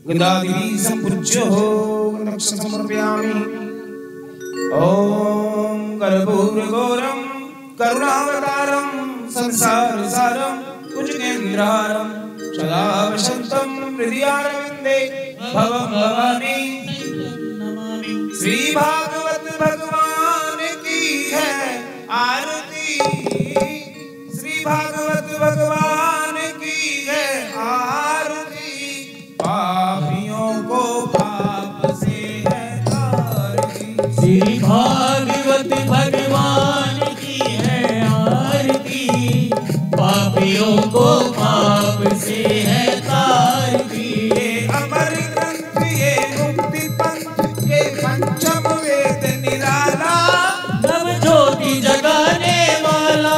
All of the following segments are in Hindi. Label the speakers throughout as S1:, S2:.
S1: गन्धादिभिः सम्पूज्यो गन्धं समर्पयामि। ॐ कर्पूरगौरं करुणावतारं संसारसारं भुजगेन्द्रहारं सदा वसन्तं हृदयारविन्दे भवं भवानी। श्री भागवत भगवान की है आरती, श्री भागवत भगवान की है आरती। पापियों को पाप से है तारती,
S2: श्री भागवत भगवान की है आरती। पापियों को पाप से है तारती।
S1: ये अमर ग्रंथ ये मुक्ति पंथ ये पंचम वेद निराला।
S2: नव ज्योति जगाने वाला,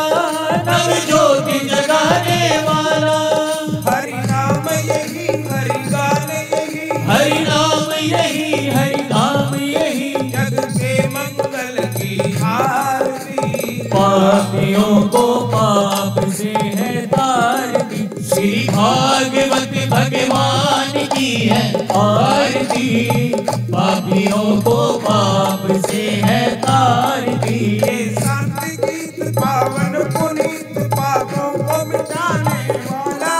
S2: नव ज्योति जगाने वाला।
S1: हरि नाम यही हरि गान यही,
S2: हरि नाम यही हरि नाम यही।
S1: जग के मंगल की आरती।
S2: पापियों को पाप से है तारती। श्री भागवत भगवान की है आरती। पापियों को पाप से है तारती।
S1: ये शांत गीत पावन पुनीत पापों को मिटाने वाला।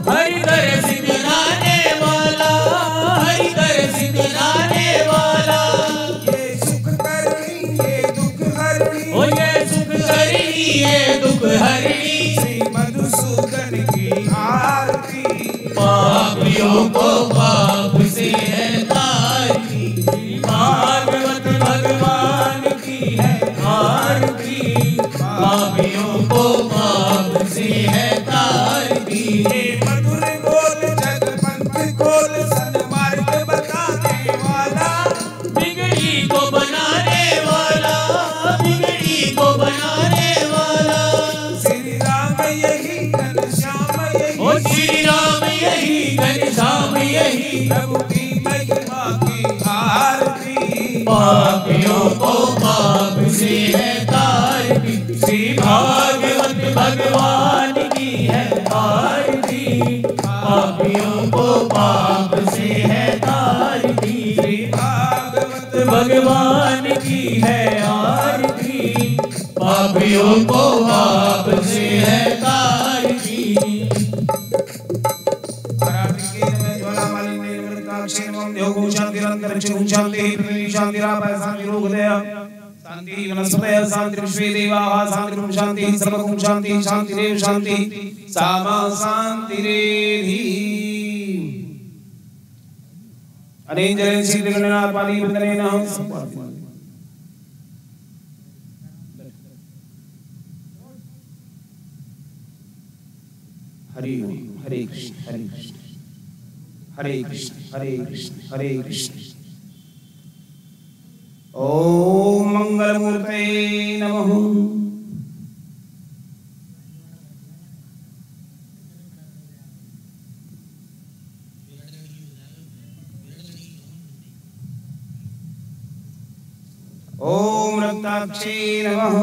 S2: हरि दर्श दिलाने वाला, हरि दर्श दिलाने वाला।
S1: ये सुख करनी ये दुख हरनी,
S2: ओ ये सुख हरणी ये दुख हरणी।
S1: श्री मधुसूदन की आरती।
S2: पापियों को पाप से है तारती। श्री भागवत भगवान की है आरती। पापियों को पाप से है तारती।
S1: ये मधुर बोल जगपंथ खोल सन्मार्ग बताने वाला।
S2: बिगड़ी को बनाने वाला, बिगड़ी को बनाने वाला।
S1: श्री राम यही घनश्याम यही,
S2: ओ श्री राम यही घनश्याम यही।
S1: प्रभु की महिमा की आरती।
S2: पापियों को पाप से है तारती। श्री भागवत भगवान की है आरती। पापियों को पाप से है तारती।
S1: श्री भागवत
S2: भगवान की है आरती। पापियों को पाप से है तारती।
S1: आरती के में ज्वाला माली ने वृताक्षे नमः देवगो शांति अंतरिक्ष शांति पृथ्वी शांति रापय शांति रोगदय शांति वनस्पतय शांति विश्वे देवाः शांति शांति सर्वगुण शांति शांतिरेव शांति सामा शांतिरेधि। अनेंजलेन श्री गणनाथ पाली वंदनेन हरि ओम। हरे कृष्ण हरे कृष्ण हरे कृष्ण हरे कृष्ण हरे कृष्ण। ओम मंगलमूर्ते नमः। ओम रक्ताक्षे नमः।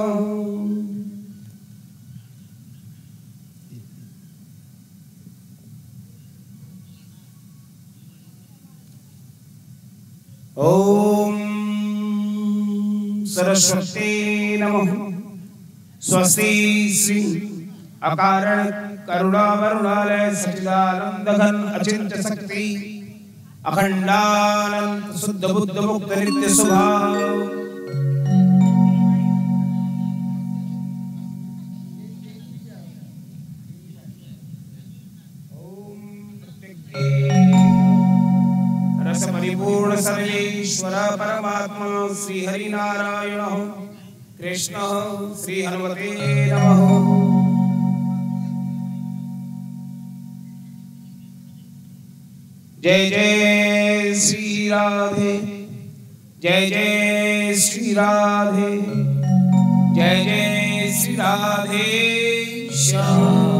S1: ओम सरस्वती नमः। स्वस्ति श्री अकारण करुणा वरुणालय सच्चिदानंद घन अचिंत्य शक्ति अखंडानंद शुद्ध बुद्ध मुक्त नित्य स्वभाव। परिपूर्ण सर्वेश्वर परमात्मा श्री हरि नारायण कृष्ण श्री हनुमते नमः। जय जय श्री राधे, जय जय श्री राधे, जय जय श्री राधे श्याम।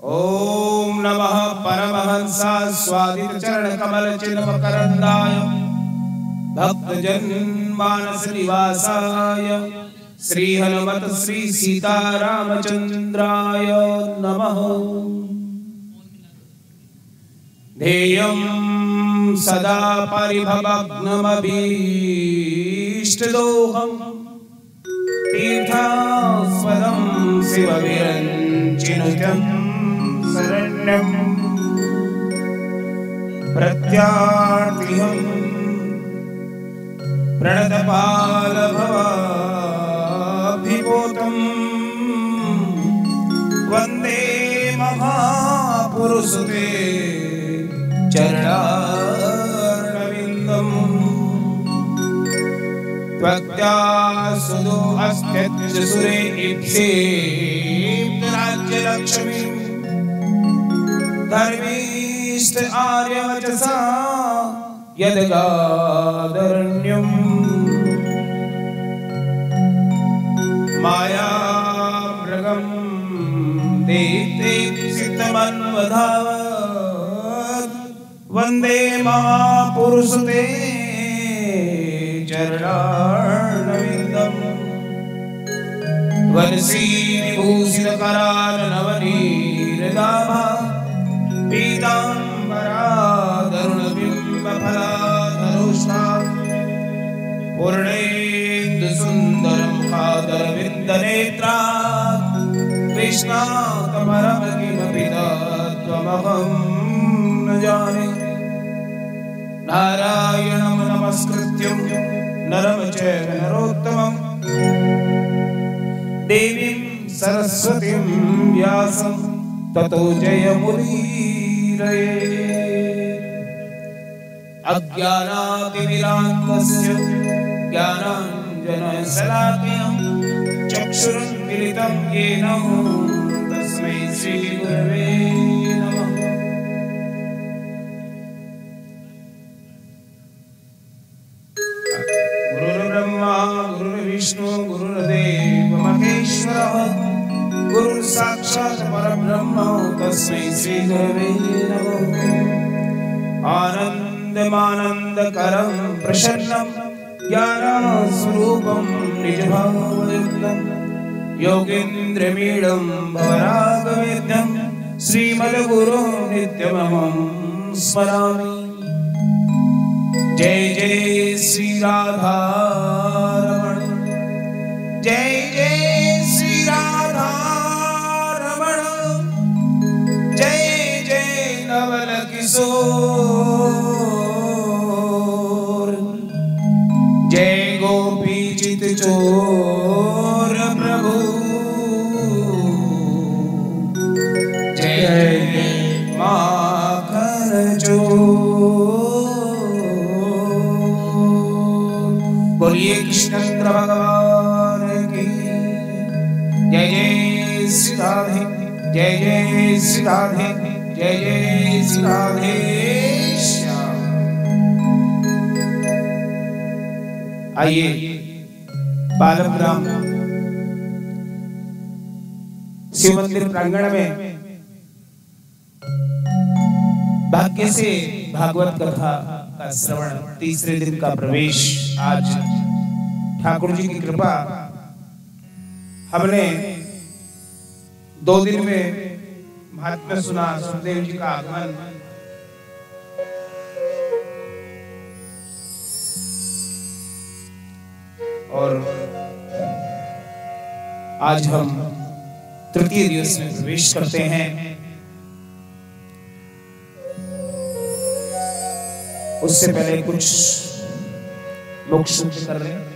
S1: ओम नमः परमः हंसास्वादित चरण कमल चिन्ह मकरंदाय भक्तजन मानस निवासाय श्री हनुमत श्री सीतारामचंद्राय नमः। ध्येयं सदा परिभवग्नमभीष्टदोहं तीर्थास्पदं शिवविरञ्चिनुतं शरण्यं प्रत्यार्तिहं प्रणतपालभवाभिभूतं वन्दे महापुरुषते चरणारविन्दम् त्वत्यासुदो अस्त्यज्य सुरे इप्सित राज्यलक्ष्मी धर्मीष्ट आर्यवचसा यदगादरण्यम् मायामृगं दीप्तिसितमन्वधावत् वन्दे महापुरुषते चरणारविन्दम् वनसीविभूषितकरालनवनीरदाभा पीताम्बरादरुणबिम्बफलाधरोष्ठा पूर्णेन्दुसुन्दरमुखादरविन्दनेत्रा कृष्णात्परं किमपि तत्त्वमहं न जाने। नारायणं नमस्कृत्यं नरं चैव नरोत्तमं देवीं सरस्वतीं व्यासं ततो जयमुदीरये। अज्ञानातिमिरान्धस्य ज्ञानाञ्जनशलाकया चक्षुरुन्मीलितं येन तस्मै श्रीगुरवे नमः। गुरुर्ब्रह्मा गुरुर्विष्णु गुरुर्देवो महेश्वरः गुरुर्साक्षात् परब्रह्म तस्मै श्रीगुरवे नमः। आनन्दमानन्दकरं प्रसन्नं ज्ञानस्वरूपं निजभावयुक्तं योगीन्द्रमीडं भवरागवेद्यं श्रीमद्गुरुं नित्यमहं स्मरामि। जय जय श्री राधारमण जय जय श्री राधारमण जय जय नवल किशोर जय गोपी चित चोर प्रभु जय माखन चोर। बोलिए कृष्णचंद्र भगवान की जय जय श्री राधे जय जय श्री राधे जय जय श्री राधे श्याम। आइए बालग्राम शिव मंदिर प्रांगण में भाग्य से भागवत कथा का श्रवण तीसरे दिन का प्रवेश। आज ठाकुर जी की कृपा हमने 2 दिन में महात्म्य सुना। सुखदेव जी का आगमन और आज हम तृतीय दिवस में प्रवेश करते हैं। उससे पहले कुछ लोग शुद्ध कर रहे हैं।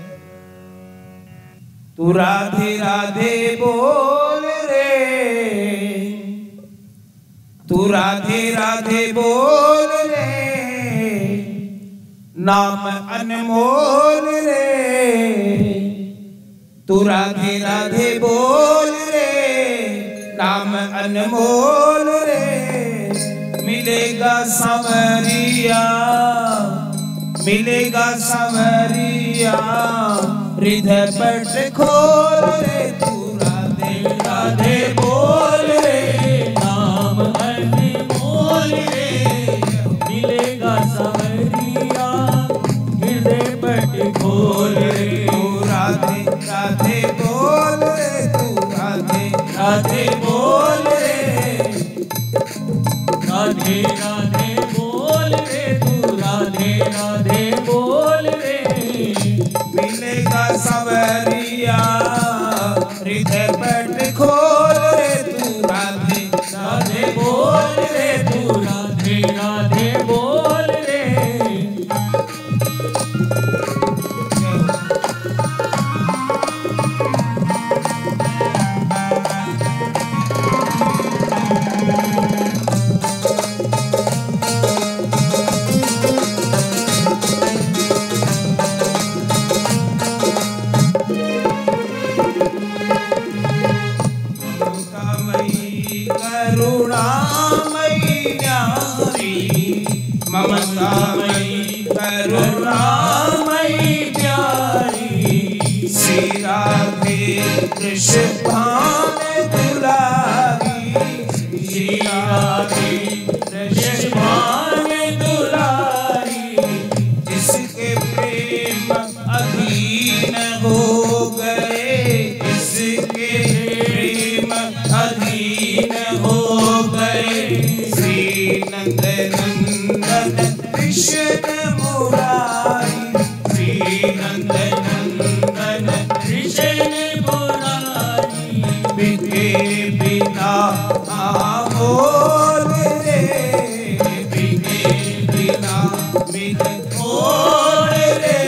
S1: तू राधे राधे बोल रे तू राधे राधे बोल रे नाम अनमोल रे तू राधे राधे बोल रे नाम अनमोल रे मिलेगा सांवरिया हृदय पट खोल रे तू राधे राधे बोल रे नाम अनमोल रे
S2: राधे बोल रे।
S1: ममतामयी करुणामयी प्यारी श्री राधे कृष्ण भान दुलारी श्री राधे कृष्ण भान दुलारी जिसके प्रेम अधीन हो गए जिसके प्रेम अधीन हो गए श्री नंदनंदन कृष्ण मुरारी श्री नंदनंदन कृष्ण मुरारी बिके बिना बोल रे बिके बिना बोल रे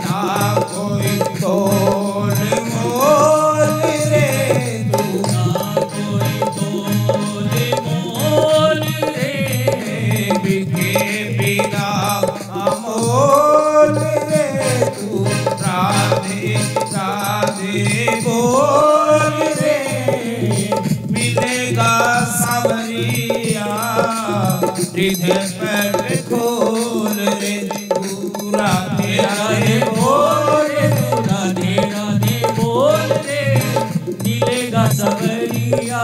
S1: ना कोई तोड़ मोल रे तू ना कोई तोड़ मोल रे बिके बिना अमोल रे तू राधे राधे बोल रे मिलेगा सावरिया हृदय पर खोल रे तू राधे राधे बोल रे तू
S2: राधे राधे बोल रे। मिलेगा सवरिया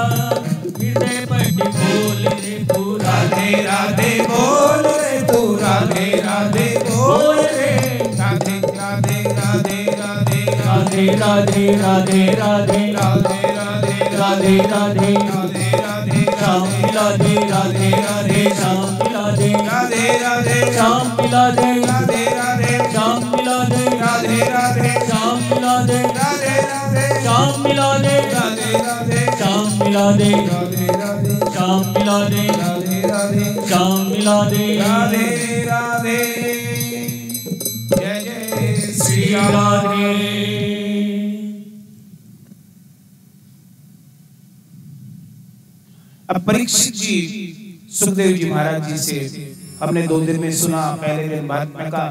S2: हृदय पर खोल रे तू
S1: राधे राधे बोल रे तू राधे राधे बोल रे राधे राधे राधे राधे
S2: राधे राधे राधे राधे
S1: राधे राधे
S2: राधे राधे
S1: राधे राधे
S2: श्याम मिला दे राधे राधे श्याम मिला दे
S1: राधे राधे
S2: श्याम मिला दे
S1: राधे राधे
S2: श्याम मिला दे
S1: राधे राधे
S2: श्याम मिला दे
S1: राधे राधे
S2: श्याम मिला दे
S1: राधे राधे
S2: श्याम मिला दे
S1: राधे राधे
S2: श्याम मिला दे
S1: राधे राधे
S2: श्याम मिला दे
S1: राधे राधे जय जय श्री राधे। अब परीक्षित जी सुखदेव जी महाराज जी से हमने 2 दिन में सुना, पहले दिन महात्मा का,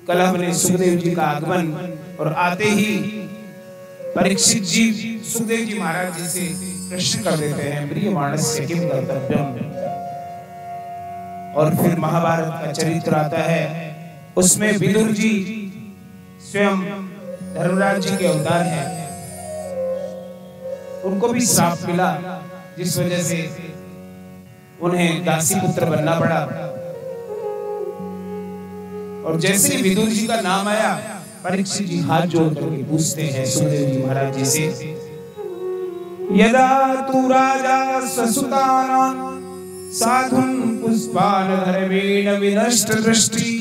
S1: कल हमने सुखदेव जी का आगमन, और आते ही परीक्षित जी सुखदेव जी महाराज जी से प्रश्न कर देते हैं प्रिय मानस्य किम कर्तव्यम, और फिर महाभारत का चरित्र आता है, उसमें विदुर जी स्वयं धर्मराज जी के अवतार हैं, उनको भी श्राप मिला जिस वजह से उन्हें दासी पुत्र बनना पड़ा। और जैसे विदुर जी का नाम आया, परीक्षित जी हाथ जोड़ करके पूछते हैं सुखदेव जी महाराज जी से, यदा तू राजा ससुतानां साधुं पुष्पान धर्मेण विनष्ट दृष्टि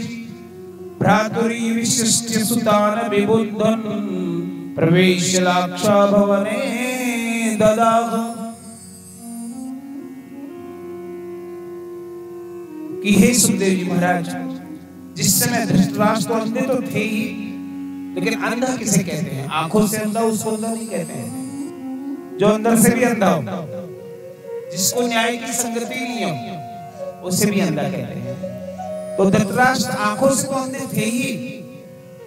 S1: भ्रातुरी विशिष्ट सुतान विबुद्धं प्रवेश लाक्षा भवने ददाह। कि हे सुखदेव जी महाराज, जिस समय धृतराष्ट्र अंधे तो थे ही, लेकिन अंधा किसे कहते हैं? आंखों से अंधा उसको अंधा नहीं कहते हैं, जो अंदर से भी अंधा हो, जिसको न्याय की संगति नहीं हो, उसे भी अंधा कहते हैं। तो धृतराष्ट्र आंखों से तो अंधे थे ही,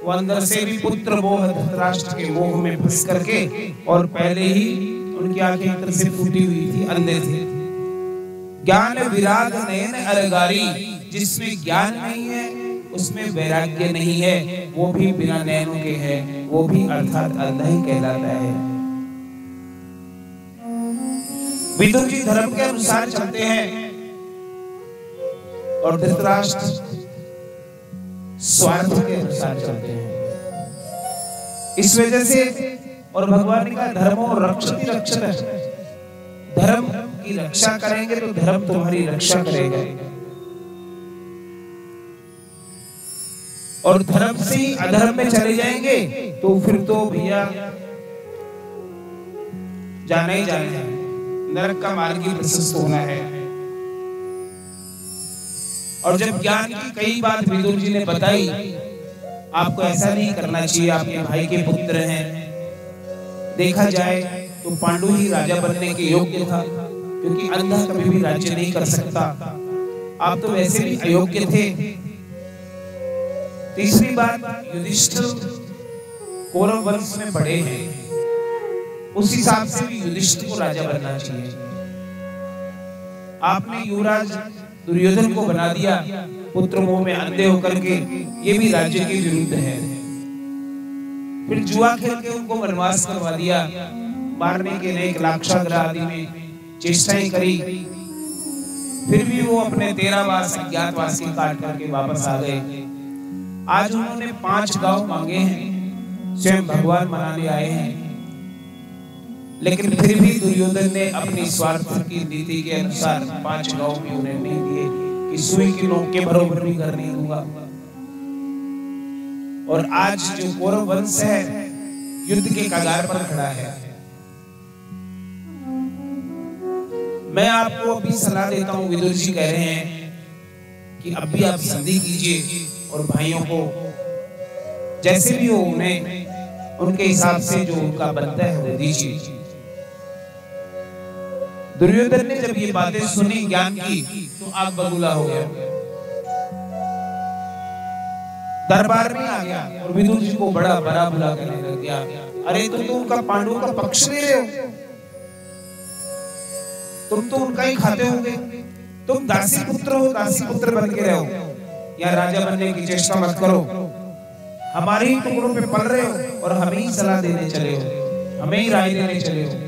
S1: वो अंदर से भी पुत्र मोह धृतराष्ट्र के मोह में फंस करके, और पहले ही उनकी आंखें अंदर से फूटी हुई थी, अंधे थे। ज्ञान विराग नयन अरगारी, जिसमें ज्ञान नहीं है उसमें वैराग्य नहीं है, वो भी बिना नयनों के है, वो भी अर्थात अंधा ही कहलाता है। विदुर जी धर्म के अनुसार चलते हैं और धृतराष्ट्र स्वार्थ के अनुसार चलते हैं। इस वजह से, और भगवान ने कहा धर्मो रक्षति रक्षत, धर्म की रक्षा करेंगे तो धर्म तुम्हारी रक्षा करेगा, और धर्म से ही अधर्म में चले जाएंगे तो फिर तो भैया जाना ही जाना है, नरक का मार्ग ही प्रशस्त होना है। और जब ज्ञान की कई बात विदुर जी ने बताई, आपको ऐसा नहीं करना चाहिए, आपके भाई के पुत्र हैं, देखा जाए तो पांडु ही राजा बनने के योग्य था, क्योंकि अंधा कभी भी राज्य नहीं कर सकता, आप तो वैसे भी अयोग्य थे। तीसरी बात, युधिष्ठिर कौरव वंश में बड़े हैं, उस हिसाब से भी युधिष्ठिर को राजा बनना चाहिए। आपने युवराज दुर्योधन को बना दिया, पुत्र मोह में अंधे होकर के, ये भी राज्य के विरुद्ध है। फिर जुआ खेल के उनको वनवास करवा दिया, मारने के लिए लाक्षागृह आदि में चेष्टाएं करी, फिर भी वो अपने 13 अज्ञातवास के काट करके वापस आ गए। आज उन्होंने 5 गांव मांगे हैं, स्वयं भगवान मनाने आए हैं, लेकिन फिर भी दुर्योधन ने अपनी स्वार्थ की नीति के अनुसार 5 गांव भी उन्हें नहीं दिए कि सुई की नोक के बराबर भी घर नहीं दूंगा। और आज जो कौरव वंश है युद्ध के कगार पर खड़ा है। मैं आपको अभी सलाह देता हूं, विदुर जी कह रहे हैं कि अब भी आप संधि कीजिए और भाइयों को जैसे भी हो उन्हें उनके हिसाब से जो उनका बनता है वो दीजिए। दुर्योधन ने जब ये बातें सुनी ज्ञान की तो आग बबूला हो गया, दरबार में आ गया और विदुर जी को बड़ा बड़ा बुला करने लग गया। अरे तुम तो उनका पांडवों का पक्ष ले रहे हो, तुम तो उनका ही खाते होंगे, तुम दासी पुत्र हो, दासी पुत्र बन के रहो, या राजा बनने की चेष्टा मत करो। हमारे ही टुकड़ों पे पल रहे हो और हमें ही सलाह देने चले हो, हमें ही राय देने चले हो।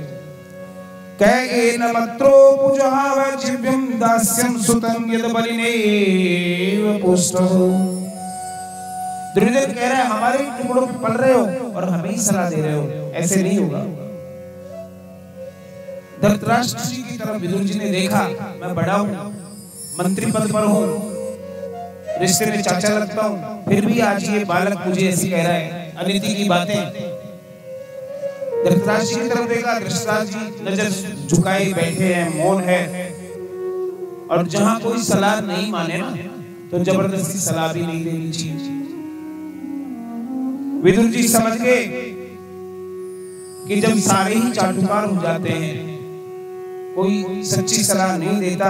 S1: कैकेन मत्रो पुजहाव जिव्यं दास्यं सुतं यद बलिनेव पुष्टः। दुर्योधन कह रहा है हमारे ही टुकड़ों पे पल रहे हो और हमें ही सलाह दे रहे हो, ऐसे नहीं होगा। धृतराष्ट्र जी की तरफ विदुर जी ने देखा, मैं बड़ा हूं, मंत्री पद पर हूं, रिश्ते में चाचा लगता हूं, फिर भी आज ये बालक मुझे ऐसी कह रहा है अनीति की बातें। धृतराष्ट्र जी की तरफ देखा, धृतराष्ट्र जी नजर झुकाए बैठे हैं, मौन है, और जहां कोई सलाह नहीं माने ना तो जबरदस्ती सलाह भी नहीं देनी चाहिए। विदुर जी समझ गए कि जब सारे ही चाटुकार हो जाते हैं, कोई सच्ची सलाह नहीं देता,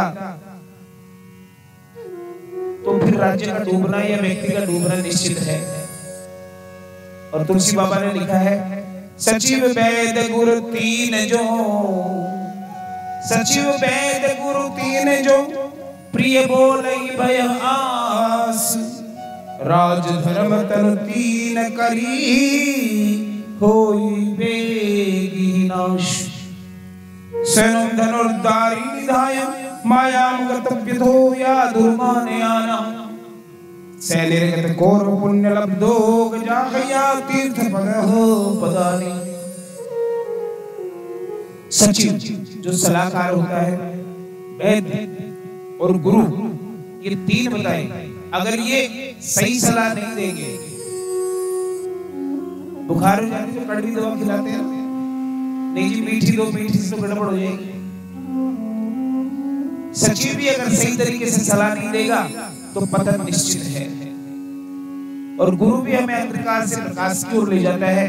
S1: तो फिर राज्य का डूबना या व्यक्ति का डूबना निश्चित है। और तुलसी बाबा ने लिखा है, सचिव वैद गुरु तीन जो, सचिव वैद गुरु तीन जो, प्रिय बोलई भय आस, राज धर्म तनु तीन करी, होई बेगी नाश। सेनं धनुर्धारी निधायं मायां गतव्यथो या दुर्मानयाना, शैलेर्गत कौरव पुण्य लब्धो गजाहया तीर्थ पदहो पदानि। सचिव जो सलाहकार होता है, वैद्य और गुरु, ये 3 बताए। अगर ये सही सलाह नहीं देंगे, बुखार हो जाने तो कड़वी दवा खिलाते हैं, नहीं जी मीठी दो, मीठी से तो गड़बड़ हो जाएगी। सचिव भी अगर सही तरीके से सलाह नहीं देगा तो पतन निश्चित है। और गुरु भी हमें अंधकार से प्रकाश की ओर ले जाता है,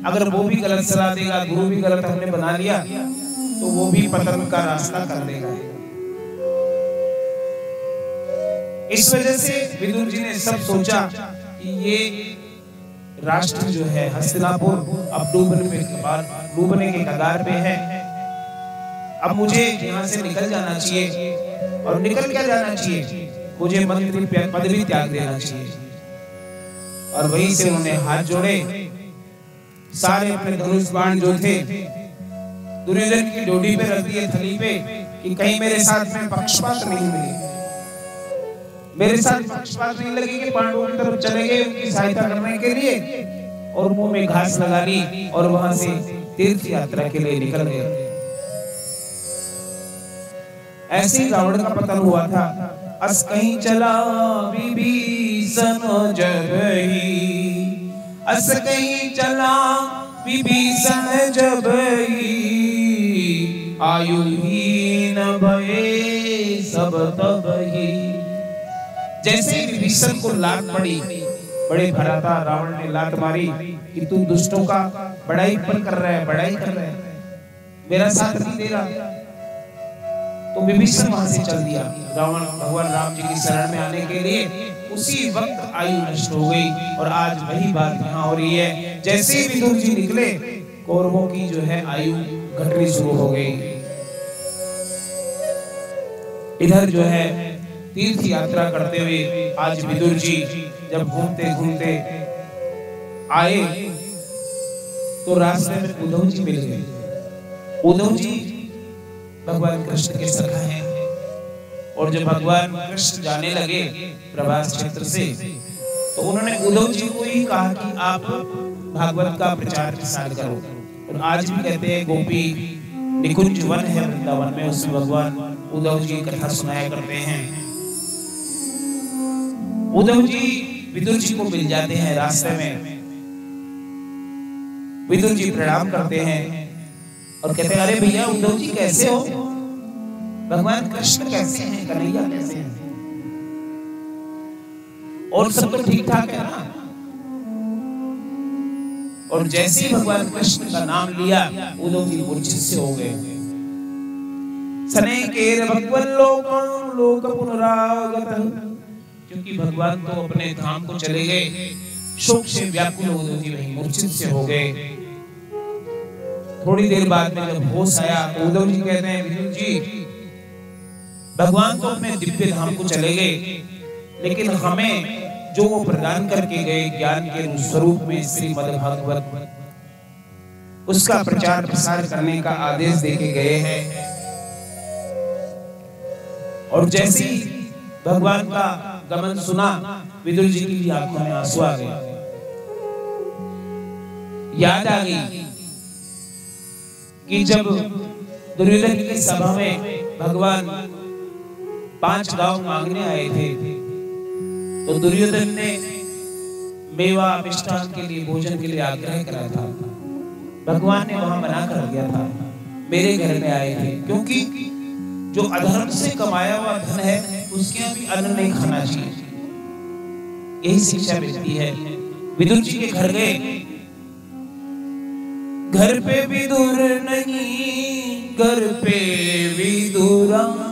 S1: अगर वो भी गलत सलाह देगा, गुरु भी गलत हमने बना लिया, तो वो भी पतन का रास्ता कर देगा। इस वजह से विदुर जी ने सब सोचा कि ये राष्ट्र जो है हस्तिनापुर अब डूबने के कगार पे है, अब मुझे यहाँ से निकल जाना चाहिए। और निकल क्या जाना चाहिए, मुझे मंत्री पद भी त्याग देना चाहिए। और वहीं से उन्होंने हाथ जोड़े, सारे अपने धनुष बाण जो थे दुर्योधन की डोडी पे रख दिए, थली पे, कि कहीं मेरे साथ में पक्षपात नहीं मिले, मेरे साथ पक्षपात नहीं लगे कि पांडवों की तरफ चले गए उनकी सहायता करने के लिए, और मुंह में घास लगा ली और वहां से तीर्थ यात्रा के लिए निकल गए। ऐसे ही रावण का पतन हुआ था। अस कहीं चला विभीषण जब ही, अस कहीं चला विभीषण जब ही, आयुहीन भये सब तब ही। जैसे विभीषण को लात पड़ी, बड़े भरा था, रावण ने लात मारी कि तू दुष्टों का बड़ाई कर रहा है, बड़ाई कर रहा है, मेरा साथ नहीं दे रहा। तो विभीषण वहां से चल दिया रावण भगवान राम जी की शरण में आने के लिए। उसी वक्त आयु नष्ट हो गई और आज वही बात यहाँ हो रही है। जैसे ही विदुर जी निकले, कौरवों की जो है आयु घटनी शुरू हो गई। इधर जो है तीर्थ यात्रा करते हुए आज विदुर जी जब घूमते घूमते आए तो रास्ते में उद्धव जी मिल गए। उद्धव जी भगवान कृष्ण के सखा हैं और जब भगवान कृष्ण जाने लगे प्रभास क्षेत्र से तो उन्होंने उद्धव जी को ही कहा कि आप भागवत का प्रचार प्रसार करो। और आज भी कहते हैं गोपी निकुंज वन है वृंदावन में, उसमें भगवान उद्धव जी कथा सुनाया करते हैं। उद्धव जी विदुर जी को मिल जाते हैं रास्ते में। विदुर जी प्रणाम करते हैं और कहते हैं अरे भैया उद्धव जी कैसे हो, भगवान कृष्ण कैसे हैं, कन्हैया कैसे हैं, और सब तो ठीक ठाक है ना। और जैसे ही भगवान कृष्ण का नाम लिया उद्धव जी मूर्छित से हो गए। सने केर भगवान लोक पुनरागत, क्योंकि भगवान तो अपने धाम को चले गए, शोक से व्याकुल उद्धव जी वहीं मूर्छित से हो गए। थोड़ी देर बाद में जब होश आया तो उद्धव जी कहते हैं विदुर जी भगवान तो अपने दिव्य धाम को चले गए, लेकिन हमें जो वो प्रदान करके गए ज्ञान के स्वरूप में श्रीमद् भागवत, उसका प्रचार प्रसार करने का आदेश देके गए हैं। और जैसे ही भगवान का गमन सुना विदुर जी की आंखों में आंसू आ गए। याद आ गई कि जब दुर्योधन की सभा में भगवान 5 गांव मांगने आए थे तो दुर्योधन ने मेवा मिष्ठान के लिए भोजन के लिए आग्रह करा था। भगवान ने वहां मना कर दिया था, मेरे घर में आए थे, क्योंकि जो अधर्म से कमाया हुआ धन है उसके भी अन्न नहीं खाना चाहिए। यही शिक्षा मिलती है। विदुर जी के घर गए, घर पे विदुर नहीं, घर पे विदुरानी,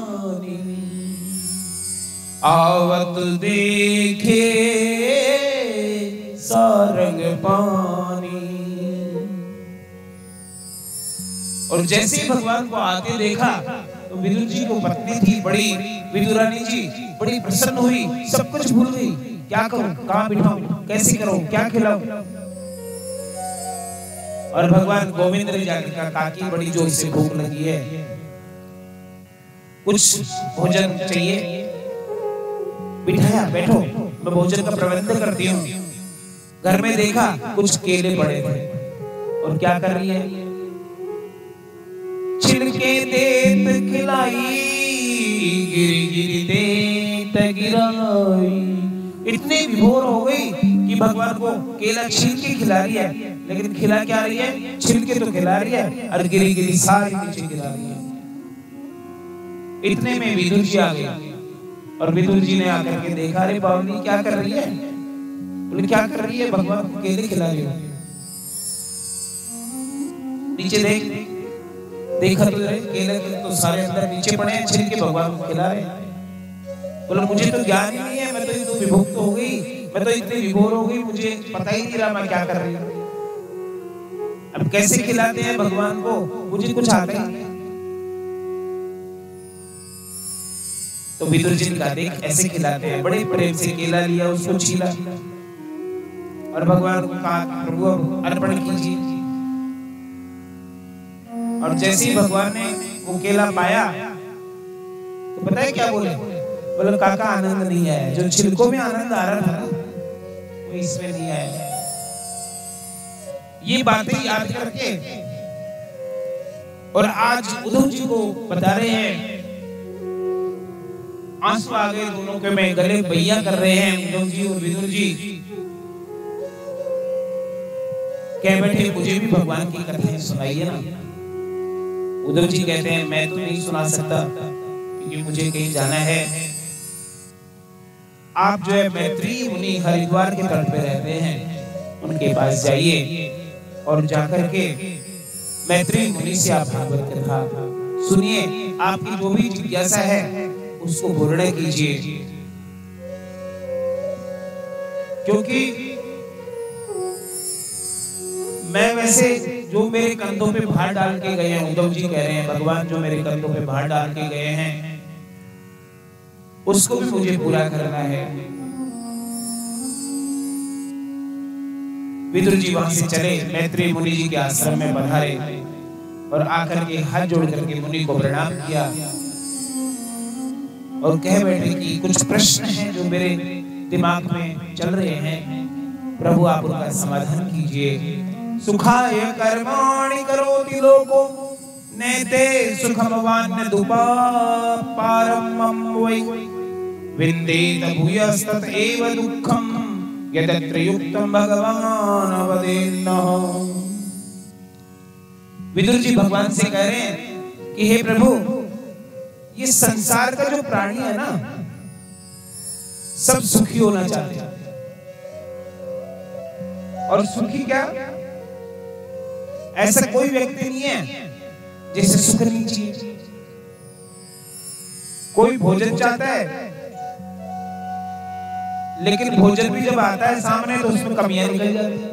S1: आवत देखे सारंग पानी। और जैसे भगवान को आते देखा तो विदुर जी को पत्नी थी बड़ी, विदुरानी जी बड़ी प्रसन्न हुई, सब कुछ भूल गई, क्या करूं, कहां बिठाऊं, कैसे करूं, क्या खिलाऊं। और भगवान गोविंद ने जाकर कहा कि बड़ी जोर से भूख लगी है, कुछ भोजन चाहिए, बिठाया, बैठो मैं भोजन का प्रबंध करती हूँ। घर में देखा कुछ केले पड़े थे और क्या कर रही है, छिलके देत खिलाई, गिरी गिरी देत गिराई। इतनी विभोर हो गई कि भगवान को केला छील के खिला रही है, लेकिन खिला क्या रही है, छिलके तो खिला रही है और गिरी गिरी सारी नीचे गिरा रही है। इतने में विदुर जी आ गए और विदुर जी ने आकर के देखा, अरे बावली क्या कर रही है, बोले क्या कर रही है, भगवान को केले खिला रही है। नीचे देखा तो केले तो सारे अंदर नीचे पड़े हैं, छिलके भगवान को खिला रहे हैं। बोला मुझे तो ज्ञान ही नहीं है, मैं तो विभुक्त हो गई, मैं तो इतनी विभोर हो गई, मुझे पता ही नहीं रहा मैं क्या कर रही हूँ। अब कैसे खिलाते हैं भगवान को, मुझे कुछ आता ही नहीं। तो विदुर जी ने कहा देख ऐसे खिलाते हैं, बड़े प्रेम से केला लिया, उसको छीला और भगवान को कहा प्रभु अब अर्पण कीजिए। और जैसे ही भगवान ने वो केला पाया तो पता है क्या बोले, बोले काका आनंद नहीं आया, जो छिलकों में आनंद आ रहा था वो इसमें नहीं आया। ये बातें याद करके और आज उद्धव जी को बता रहे हैं, आंसू आ गए दोनों के में, गले भैया कर रहे हैं उद्धव जी और विदुर जी। कह बैठे मुझे भी भगवान की कथाएं सुनाइए ना। उद्धव जी कहते हैं मैं तो नहीं सुना सकता क्योंकि मुझे कहीं जाना है। आप जो है मैत्री मुनि हरिद्वार के तट पे रहते हैं, उनके पास जाइए और जाकर के मैत्री मुनि से आप भागवत कथा सुनिए। आपकी जो भी जिज्ञासा है उसको पूर्ण कीजिए, क्योंकि मैं वैसे जो मेरे कंधों पे भार डाल के गए हैं, उद्धव जी कह रहे हैं भगवान जो मेरे कंधों पे भार डाल के गए हैं उसको भी मुझे पूरा करना है। विदुर जी वहां से चले, मैत्री मुनि जी के आश्रम में पधारे और आकर के हाथ जोड़ करके मुनि को प्रणाम किया और कह बैठे कि कुछ प्रश्न हैं जो मेरे दिमाग में चल रहे हैं, प्रभु आप उनका समाधान कीजिए। सुखाय कर्माणि करोति लोको नैते सुखमवान्य दुपा पारमं वै विन्देत भूयस्तत एव दुःखं यदत्र युक्तं भगवान वदेन्नः। विदुर जी भगवान से कह रहे हैं कि हे प्रभु, ये संसार का जो प्राणी है ना, सब सुखी होना चाहते हैं। और सुखी क्या, ऐसा कोई व्यक्ति नहीं है जिसे सुख नहीं चाहिए। कोई भोजन चाहता है, लेकिन भोजन भी जब आता है सामने तो उसमें कमियां निकल जाती हैं।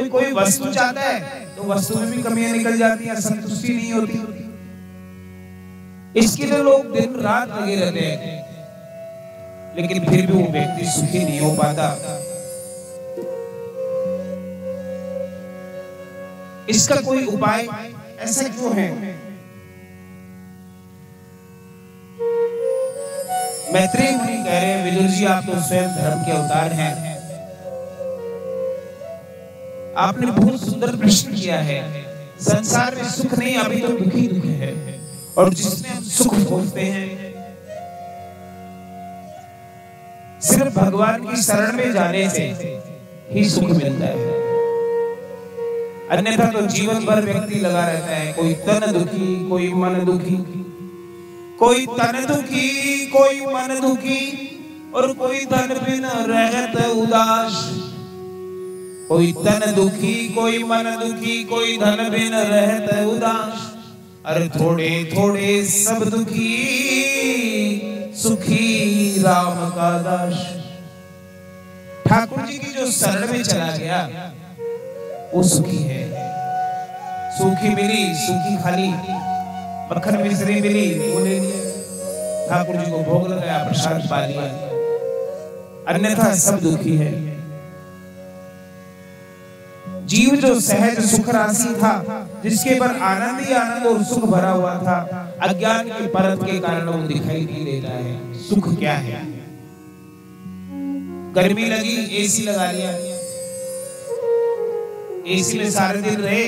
S1: कोई वस्तु चाहता है तो वस्तु में भी कमियां निकल जाती हैं, संतुष्टि नहीं होती। इसके लिए लोग दिन रात लगे रहते हैं, लेकिन फिर भी वो व्यक्ति सुखी नहीं हो पाता। इसका कोई उपाय ऐसा क्यों है? मैत्रेय मुनि कह रहे हैं विदुर जी आप तो स्वयं धर्म के अवतार हैं, आपने बहुत सुंदर प्रश्न किया है। संसार में सुख नहीं, अभी तो दुख ही दुख है, और जिसमें हम सुख खोजते हैं सिर्फ भगवान की शरण में जाने से ही सुख मिलता है। अन्यथा तो जीवन भर व्यक्ति लगा रहता है, कोई तन दुखी, कोई मन दुखी, कोई तन दुखी, कोई मन दुखी, और कोई धन बिन रहत उदास। कोई तन दुखी, कोई मन दुखी, कोई धन बिन रहत उदास। अरे थोड़े थोड़े सब दुखी, सुखी राम का दास। ठाकुर जी की जो शरण में चला गया वो सुखी है। सूखी मिली, सूखी खाली, मक्खन मिश्री मिली, वो ले लिया, ठाकुर जी को भोग लगाया, प्रसाद पा लिया, अन्यथा सब दुखी है। जीव जो सहज सुख राशि था, जिसके पर आनंद ही आनंद और सुख भरा हुआ था, अज्ञान के परत के कारण वो दिखाई नहीं देता है। सुख क्या है? गर्मी लगी, एसी लगा लिया, एसी में सारे दिन रहे,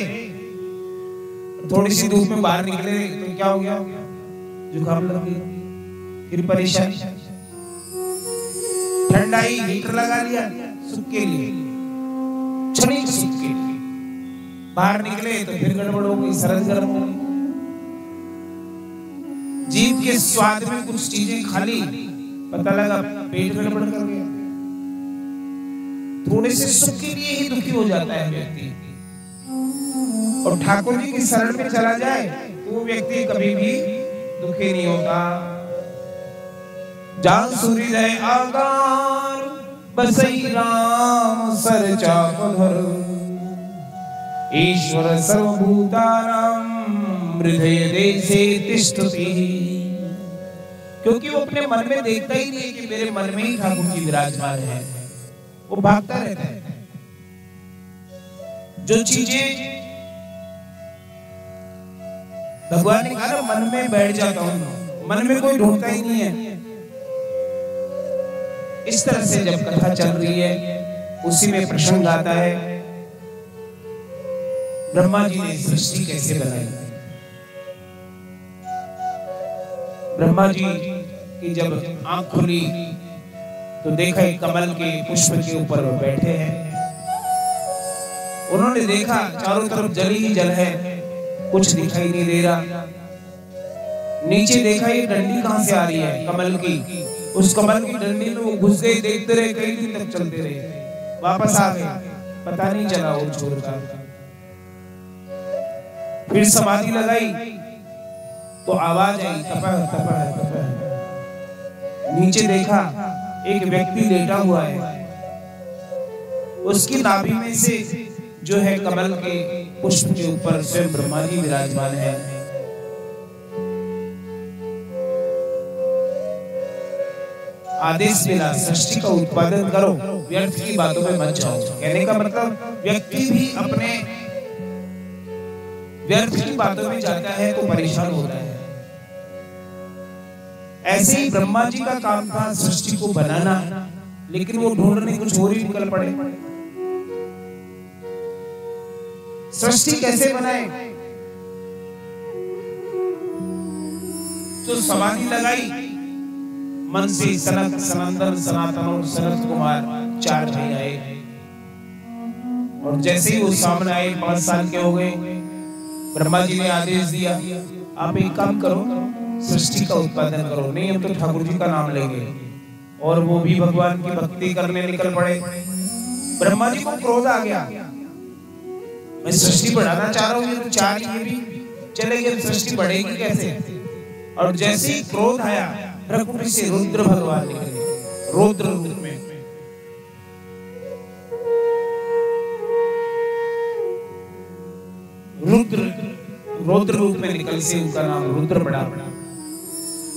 S1: थोड़ी सी धूप में बाहर निकले तो क्या हो गया? जुकाम लग गया, फिर परेशानी। ठंडाई, हीटर लगा लिया सुख के लिए, क्षणिक सुख के लिए, बाहर निकले तो फिर गड़बड़ हो गई, सरद गर्म हो गई। जीभ के स्वाद में कुछ चीजें खाली, पता लगा पेट गड़बड़ कर गया। थोड़े से सुख के लिए ही दुखी हो जाता है व्यक्ति। और ठाकुर जी की शरण में चला जाए तो वो व्यक्ति कभी भी दुखी नहीं होता। जान सूर्य आगार बसई राम सर चापधर, ईश्वर सर्वभूतानां हृदय देशे तिष्ठति। क्योंकि वो अपने मन में देखता ही नहीं कि मेरे मन में ही ठाकुर जी विराजमान है, वो भागता रहता है। जो चीजें भगवान ने कहा मन में बैठ जाता हूं, मन में कोई ढूंढता ही नहीं है। इस तरह से जब कथा चल रही है उसी में प्रसंग आता है ब्रह्मा जी ने सृष्टि कैसे बनाई। ब्रह्मा जी की जब आंख खुली तो देखा एक कमल के पुष्प के ऊपर बैठे हैं। उन्होंने देखा चारों तरफ जल ही जल है, कुछ दिखाई नहीं दे रहा। नीचे देखा ये डंडी कहां से आ रही है, कमल की। उस कमल की डंडी में वो घुस गए, देखते रहे, कई दिन तक चलते रहे, वापस आ गए, पता नहीं चला वो छोड़कर। फिर समाधि लगाई तो आवाज आई, तपह तपह तपह। नीचे देखा एक व्यक्ति लेटा हुआ है, उसकी नाभि में से जो है कमल के पुष्प के ऊपर स्वयं ब्रह्मा जी विराजमान है। आदेश मिला, सृष्टि का उत्पादन करो, व्यर्थ की बातों में मत जाओ। कहने का मतलब व्यक्ति भी अपने व्यर्थ की बातों में जाता है तो परेशान होता है। ऐसे ही ब्रह्मा जी का काम था सृष्टि को बनाना, लेकिन वो ढूंढने कुछ और ही निकल पड़े। सृष्टि कैसे बनाए? तो समाधि लगाई, मन से सनत, सनंदन, सनातन और सनत कुमार 4 भाई आए। और जैसे ही वो सामने आए, 5 साल के हो गए, ब्रह्मा जी ने आदेश दिया, आप एक काम करो, सृष्टि का उत्पादन करो। नहीं, हम तो ठाकुर जी का नाम लेंगे। और वो भी भगवान की भक्ति करने निकल पड़े। ब्रह्मा जी को क्रोध आ गया, मैं सृष्टि बढ़ाना चाह रहा हूँ, ये तो 4 ये भी चले गए, सृष्टि बढ़ेगी कैसे? और जैसे ही क्रोध आया, प्रकृति से रुद्र भगवान निकले, रुद्र रूप में। रुद्र रूप में निकल से उनका नाम रुद्र पड़ा।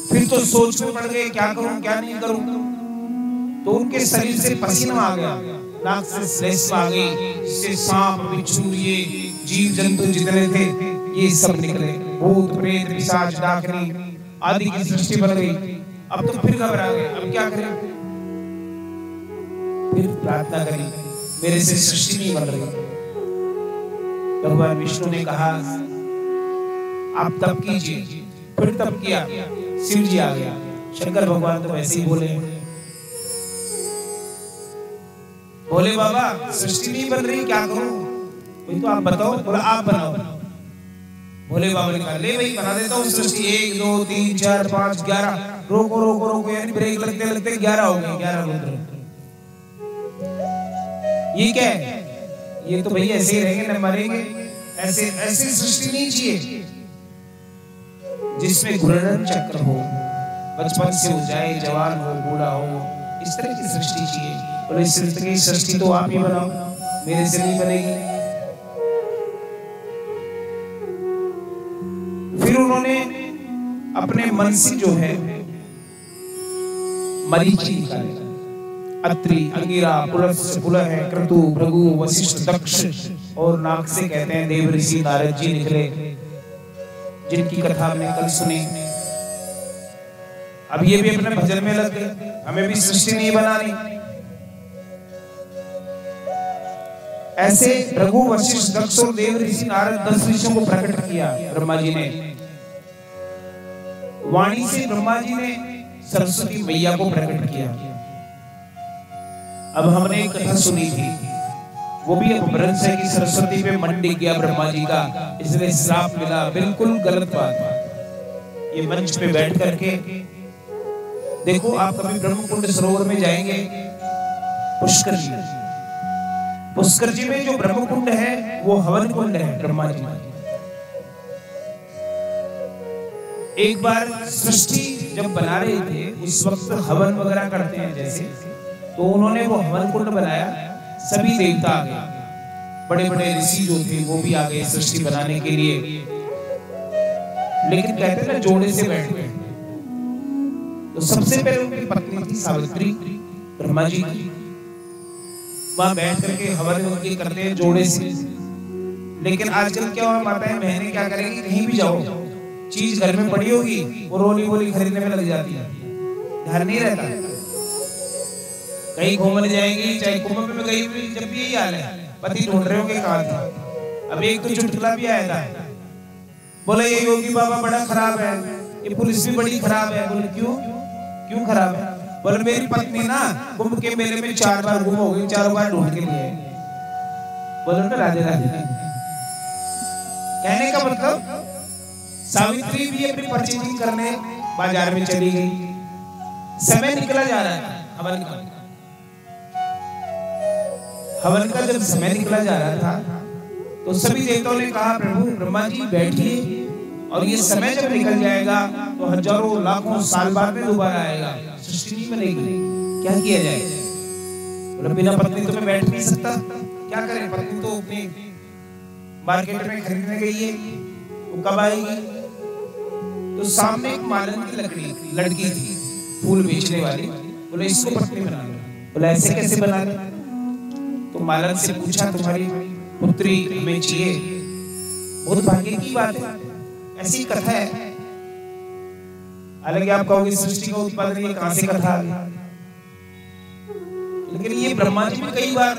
S1: फिर तो सोच में पड़ गए, क्या करूं क्या नहीं करूं। तो उनके शरीर से पसीना आ गया, नाक से श्लेष आ गई, जिससे सांप, बिच्छू, ये जीव जंतु जितने थे ये सब निकले। भूत प्रेत पिशाच डाकनी आदि की सृष्टि बन गई। अब तो फिर घबरा गए, अब क्या करें? फिर प्रार्थना करी, मेरे से सृष्टि नहीं बन रही। भगवान विष्णु ने कहा, आप तप कीजिए। फिर तप किया, शिव जी आ गया। शंकर भगवान तो वैसे ही बोले, बोले बाबा सृष्टि नहीं बन रही, क्या करूं? कोई तो आप बताओ। बोला आप बनाओ। भोले बाबा ने कहा, ले भाई बना देता हूँ सृष्टि। 1 2 3 4 5 11। रोको रोको रोको, यानी ब्रेक लगते लगते 11 हो गए। 11 रुद्र। ये क्या है? ये तो भैया ऐसे ही रहेंगे, न मरेंगे। ऐसे ऐसी सृष्टि नहीं चाहिए जिसमें घूर्णन चक्र हो, बचपन से हो जाए, जवान हो, बूढ़ा हो, इस तरह की सृष्टि चाहिए। और इस तरह की सृष्टि तो आप ही बनाओ, मेरे से नहीं बनेगी। फिर उन्होंने अपने मन से जो है मरीचि निकाले, अत्रि, अंगिरा, पुलस्त्य, पुलह, क्रतु, भृगु, वशिष्ठ, दक्ष और नाग से कहते हैं देव ऋषि नारद जी निकले, जिनकी कथा हमने कल सुनी। अब ये भी अपने भजन में लग गए, हमें भी सृष्टि नहीं बनानी। ऐसे भृगु, वशिष्ठ, दक्ष और देव ऋषि नारद 10 ऋषियों को प्रकट किया ब्रह्मा जी ने। वाणी से ब्रह्मा जी ने सरस्वती मैया को प्रकट किया। अब हमने एक कथा सुनी थी, वो भी अपभ्रंश है कि सरस्वती पे मन टिक गया ब्रह्मा जी का, इसलिए श्राप मिला। बिल्कुल गलत बात। ये मंच पे बैठ करके देखो, आप कभी ब्रह्मकुंड सरोवर में जाएंगे, पुष्कर जी में जो ब्रह्मकुंड है वो हवन कुंड है ब्रह्मा जी। एक बार सृष्टि जब बना रहे थे, उस वक्त हवन वगैरह करते हैं जैसे, तो उन्होंने वो हवन कुंड बनाया। सभी देवता आ गए, बड़े बड़े ऋषि जो थे वो भी आ गए सृष्टि बनाने के लिए। लेकिन कहते ना जोड़े से बैठ गए। तो सबसे पहले उनकी पत्नी थी सावित्री, ब्रह्मा जी की। वहां बैठ करके हवन उनकी करते हैं जोड़े से। लेकिन आजकल क्या हुआ, माताएं बहनें क्या करेंगी, कहीं भी जाओ, चीज घर में पड़ी होगी, वो रोली बोली खरीदने में लग जाती है, ध्यान नहीं रहता। कहीं घूमने जाएंगी, चाहे कुंभ में गई भी, जब भी यही हाल है, पति ढूंढ रहे होंगे कहाँ था। अब एक तो चुटकुला भी आया था, बोला ये योगी बाबा बड़ा खराब है, ये पुलिस भी बड़ी खराब है। बोले क्यों खराब है? बोले मेरी पत्नी ना कुंभ के मेले में 4 बार गुम हो गई, 4 बार ढूंढ के लिए। बोले ना राधे राधे। कहने का मतलब सावित्री भी अपनी परचेजिंग करने बाजार में चली गई। समय निकला जा रहा था हवन का। हवन का जब समय निकला जा रहा था तो सभी देवताओं ने कहा प्रभु ब्रह्मा जी बैठिए, और ये समय जब निकल जाएगा तो हजारों लाखों साल बाद में दोबारा आएगा, सृष्टि नहीं बनेगी, क्या किया जाए? बोले बिना पत्नी तो मैं बैठ नहीं सकता, क्या करें? पत्नी तो अपनी मार्केट में खरीदने गई है, वो कब आएगी? तो सामने एक मालन की लड़की थी, फूल बेचने वाली। बोले इसको पत्नी बना लो। बोले ऐसे कैसे बना लो? तो मालन से पूछा तुम्हारी पुत्री हमें चाहिए। बहुत भाग्य की बात है, ऐसी कथा है। हालांकि आप कहोगे सृष्टि का उत्पादन ये कहां से कथा आ गई, लेकिन ये ब्रह्मा जी में कई बार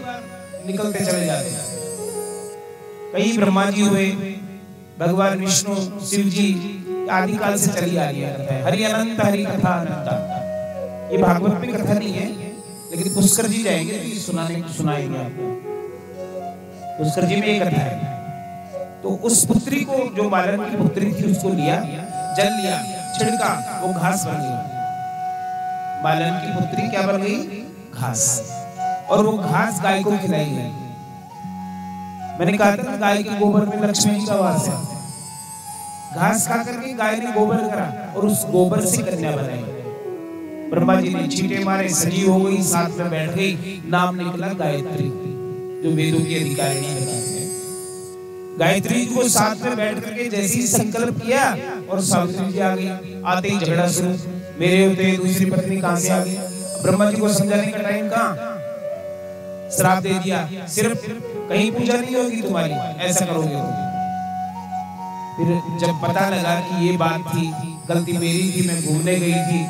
S1: निकलते चले जाते हैं। कई ब्रह्मा जी हुए, भगवान विष्णु, शिव जी, आदि काल से चली आ रही है। हरि अनंत हरि कथा अनंत, ये भागवत में कथा नहीं है, लेकिन पुष्कर जी जाएंगे तो ये सुनाएंगे आपको। पुष्कर जी में ये कथा है। तो उस पुत्री को, जो मालन की पुत्री थी, उसको लिया, जल लिया, छिड़का, वो घास बन गई। मालन की पुत्री क्या बन गई? घास। और वो घास गाय को खिलाई गई। मैंने कहा था गाय के गोबर में लक्ष्मी जी का वास है। घास खा करके गाय ने गोबर करा और उस गोबर से कन्या बनाई। ब्रह्मा जी ने छींटे मारे, सजी हो गई, साथ में बैठ गई, नाम निकला गायत्री, जो वेदों की अधिकारिणी बताते हैं। गायत्री को साथ में बैठ करके जैसे ही संकल्प किया और सावित्री जी आ गई। आते ही झगड़ा शुरू, मेरे होते दूसरी पत्नी कहां से आ गई? ब्रह्मा जी को समझाने का टाइम कहां? श्राप दे दिया, सिर्फ कहीं पूजा नहीं होगी तुम्हारी, ऐसा करोगे तो। फिर जब पता लगा कि ये बात थी, गलती मेरी थी, मैं घूमने गई थी,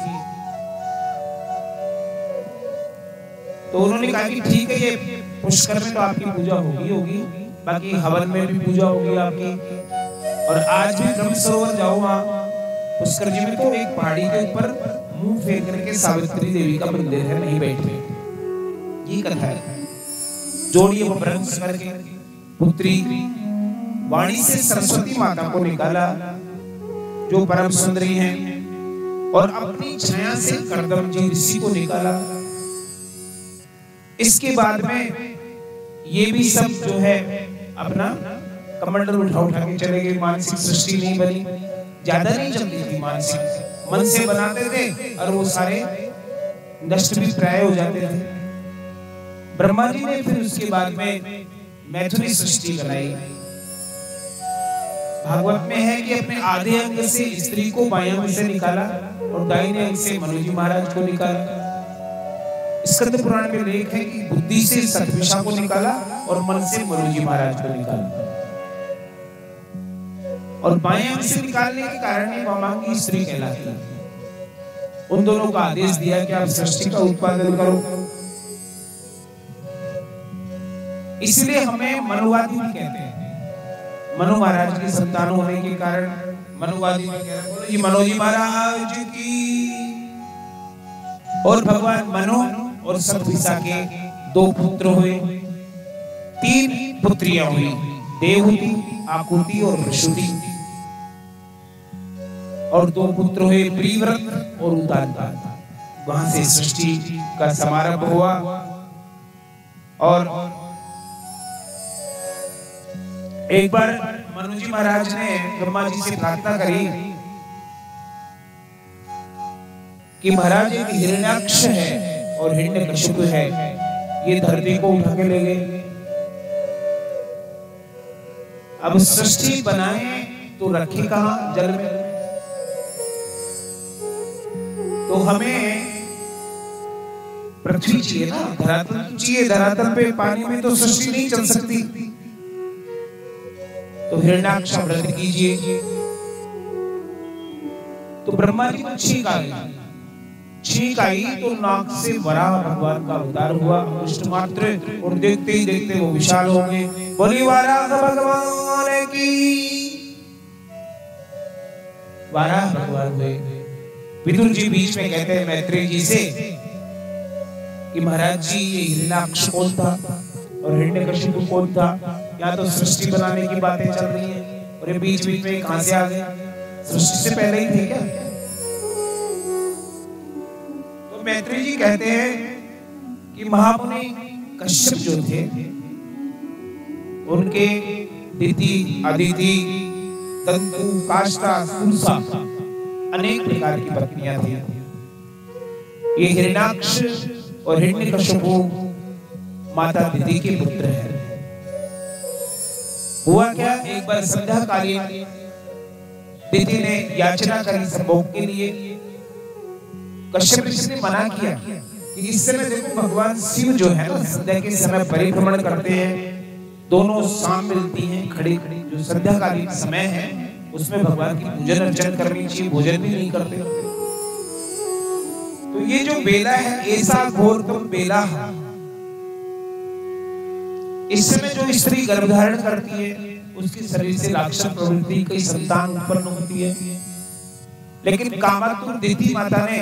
S1: तो उन्होंने कहा कि ठीक है, ये पुष्कर में तो आपकी पूजा होगी, बाकी हवन में भी पूजा होगी आपकी। और आज भी ब्रह्म सरोवर जाओ, वहां पुष्कर जी में तो एक पहाड़ी के ऊपर मुंह फेर करके सावित्री देवी का मंदिर है, नहीं बैठे। ये कथा है। जोड़िए वो ब्रह्म करके पुत्री वाणी से सरस्वती माता को निकाला, जो परम सुंदरी हैं, और अपनी छाया से कर्दम जी ऋषि को निकाला। इसके बाद में ये भी सब जो है अपना कमंडल उठा के चले गए। मानसिक सृष्टि नहीं बनी, ज्यादा नहीं चलती थी, मानसिक मन से बनाते थे और वो सारे नष्ट भी प्राय हो जाते थे। ब्रह्मा जी ने फिर उसके बाद में मैथुनी सृष्टि बनाई। भागवत में है कि अपने आधे अंग से स्त्री को बाएं अंग से निकाला और दाहिने अंग से मनु जी महाराज को निकाला। स्कंद पुराण में लेख है कि बुद्धि से सतविषा को निकाला और मन से मनु जी महाराज को निकाला। और बाएं अंग से निकालने के कारण ही वामांगी स्त्री कहलाती है। उन दोनों का आदेश दिया कि आप सृष्टि का उत्पादन करो। इसलिए हमें मनुवादी भी कहते हैं। मनु महाराज की संतान होने के कारण मनुवादी में कह रहे, बोलो जी मनु जी महाराज की। और भगवान मनु और सतविषा के 2 पुत्र हुए, 3 पुत्रियां हुई, देवहूति, आकुति और प्रसूति। और 2 पुत्र हुए, प्रियव्रत और उदानता। वहां से सृष्टि का समारंभ हुआ। और एक बार मनु जी महाराज ने ब्रह्मा जी से प्रार्थना करी कि महाराज एक हिरण्याक्ष है और हिरण्यकशिपु है, ये धरती को उठा के ले गए। अब सृष्टि बनाए तो रखे कहां? जल में। तो हमें पृथ्वी चाहिए ना, धरातल चाहिए। धरातल पे पानी में तो सृष्टि नहीं चल सकती। तो हिरण्याक्ष व्रत कीजिए। तो ब्रह्मा जी को छींक आ गई। छींक आई तो नाक से वराह भगवान का अवतार हुआ, अंगुष्ठ मात्र, और देखते ही देखते वो विशाल हो गए। बोली वराह भगवान की। वराह भगवान हुए। विदुर जी बीच में कहते हैं मैत्रेय जी से कि महाराज जी ये हिरण्याक्ष कौन था और हिरण्यकशिपु कौन था? या तो सृष्टि बनाने की बातें चल रही है और ये बीच बीच में कहां से आ गए? सृष्टि से पहले ही थे क्या? तो मैत्रेय जी कहते हैं कि महामुनि कश्यप जो थे उनके दिति, अदिति, तंतु, काष्ठा, सुरसा अनेक प्रकार की पत्नियां थी। ये हिरण्याक्ष और हिरण्यकश्यपु माता दिति के पुत्र हैं। हुआ क्या, एक बार संध्या कालीन दिति ने याचना करी संभोग के लिए। कश्यप ऋषि ने मना किया कि इस समय देखो भगवान शिव जो है ना संध्या के समय परिभ्रमण करते हैं, दोनों शाम मिलती हैं खड़ी खड़ी। जो संध्या कालीन समय है उसमें भगवान की पूजन अर्चन करनी चाहिए, भोजन भी नहीं करते। तो ये जो बेला है ऐसा घोर तुम बेला, इस समय जो स्त्री गर्भधारण करती है उसके शरीर से राक्षस प्रवृत्ति कई संतान उत्पन्न होती है। लेकिन कामातुर दिति माता ने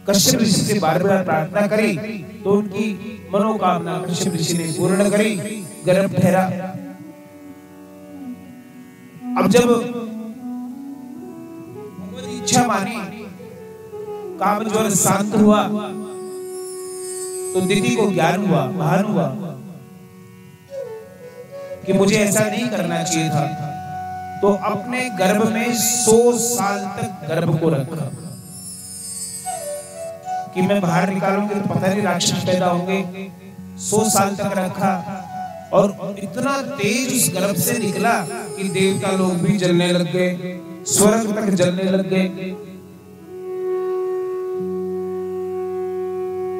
S1: कश्यप ऋषि से बार बार प्रार्थना करी तो उनकी मनोकामना कश्यप ऋषि ने पूर्ण करी, गर्भ ठहरा। अब जब इच्छा मानी, काम ज्वर शांत हुआ तो दिति को ज्ञान हुआ, भान हुआ कि मुझे ऐसा नहीं करना चाहिए था। तो अपने गर्भ में 100 साल तक गर्भ को रखा कि मैं बाहर निकालूंगी तो पता नहीं राक्षस पैदा होंगे। 100 साल तक रखा और इतना तेज उस गर्भ से निकला कि देवता लोग भी जलने लग गए, स्वर्ग तक जलने लग गए।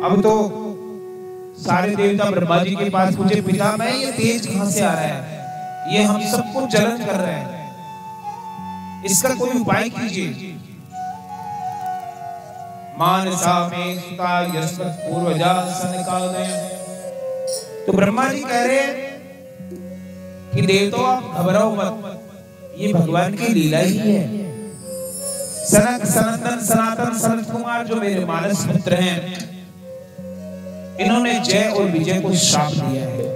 S1: अब तो सारे देवता ब्रह्मा जी के पास पूछे, पिता मैं ये तेज कहां से आ रहा है, ये हम सबको जलन कर रहे हैं, इसका कोई उपाय कीजिए। मानसा में सुता यस्मत् पूर्वजा सनकादय। तो ब्रह्मा जी कह रहे हैं कि देवताओं आप घबराओ मत, ये भगवान की लीला ही है। सनक, सनंदन, सनातन, सनत कुमार जो मेरे मानस पुत्र हैं, इन्होंने जय और विजय को श्राप दिया है।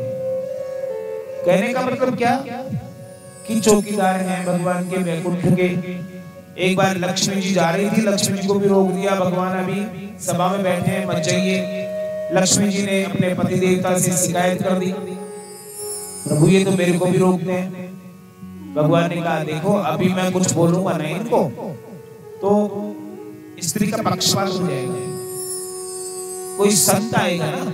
S1: कहने का मतलब क्या कि चौकीदार हैं भगवान के वैकुंठ के। एक बार लक्ष्मी जी जा रही थी, लक्ष्मी जी को भी रोक दिया, भगवान अभी सभा में बैठे हैं मत जाइए। लक्ष्मी जी ने अपने पति देवता से शिकायत कर दी, प्रभु ये तो मेरे को भी रोकते हैं। भगवान ने कहा देखो अभी मैं कुछ बोलूंगा नहीं इनको तो स्त्री का पक्षपात हो जाएगा, कोई संत आएगा ना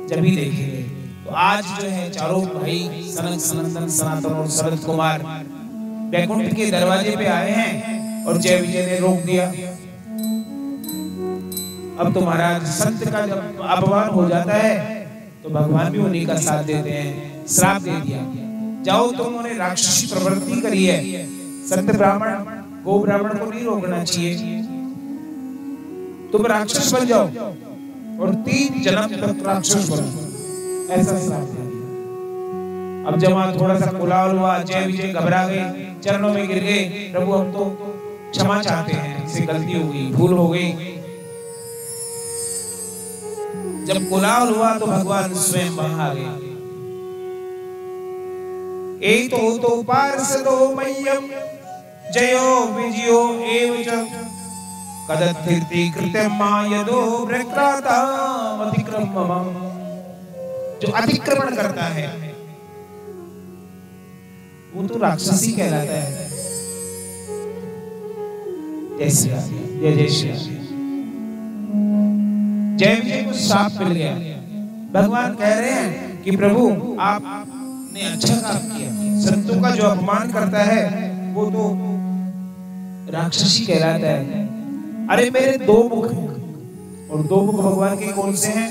S1: जब ही देखेंगे। तो आज जो है चारों भाई सनक, सनंदन, सनातन और शरद कुमार वैकुंठ के दरवाजे पे आए हैं और जय विजय ने रोक दिया। अब तो महाराज संत का जब अपमान हो जाता है तो भगवान भी उन्हीं का साथ देते हैं, श्राप दे दिया, जाओ तुमने राक्षसी प्रवृत्ति करी है, संत ब्राह्मण गो ब्राह्मण को नहीं रोकना चाहिए, तुम राक्षस बन जाओ और 3 जन्म तक राक्षस बनो, ऐसा श्राप दिया। अब जब वहां थोड़ा सा कोलाहल हुआ, जय विजय घबरा गए, चरणों में गिर गए, प्रभु हम तो क्षमा चाहते हैं, हमसे गलती हो गई, भूल हो गई। जब कोलाहल हुआ तो भगवान स्वयं वहां आ गए। एतो पार्षदो मह्यम जयो विजयो एव च कदत्थिति कृत्यं मायदो प्रकृताम अतिक्रमम्। जो अतिक्रमण करता है वो तो राक्षसी कहलाता है। जय श्री राम, जय जय श्री राम। जय विजय को श्राप मिल गया। भगवान कह रहे हैं कि प्रभु आपने अच्छा काम किया, संतों का जो अपमान करता है वो तो राक्षसी कहलाता है। अरे मेरे 2 मुख हैं और 2 मुख भगवान के कौन से हैं?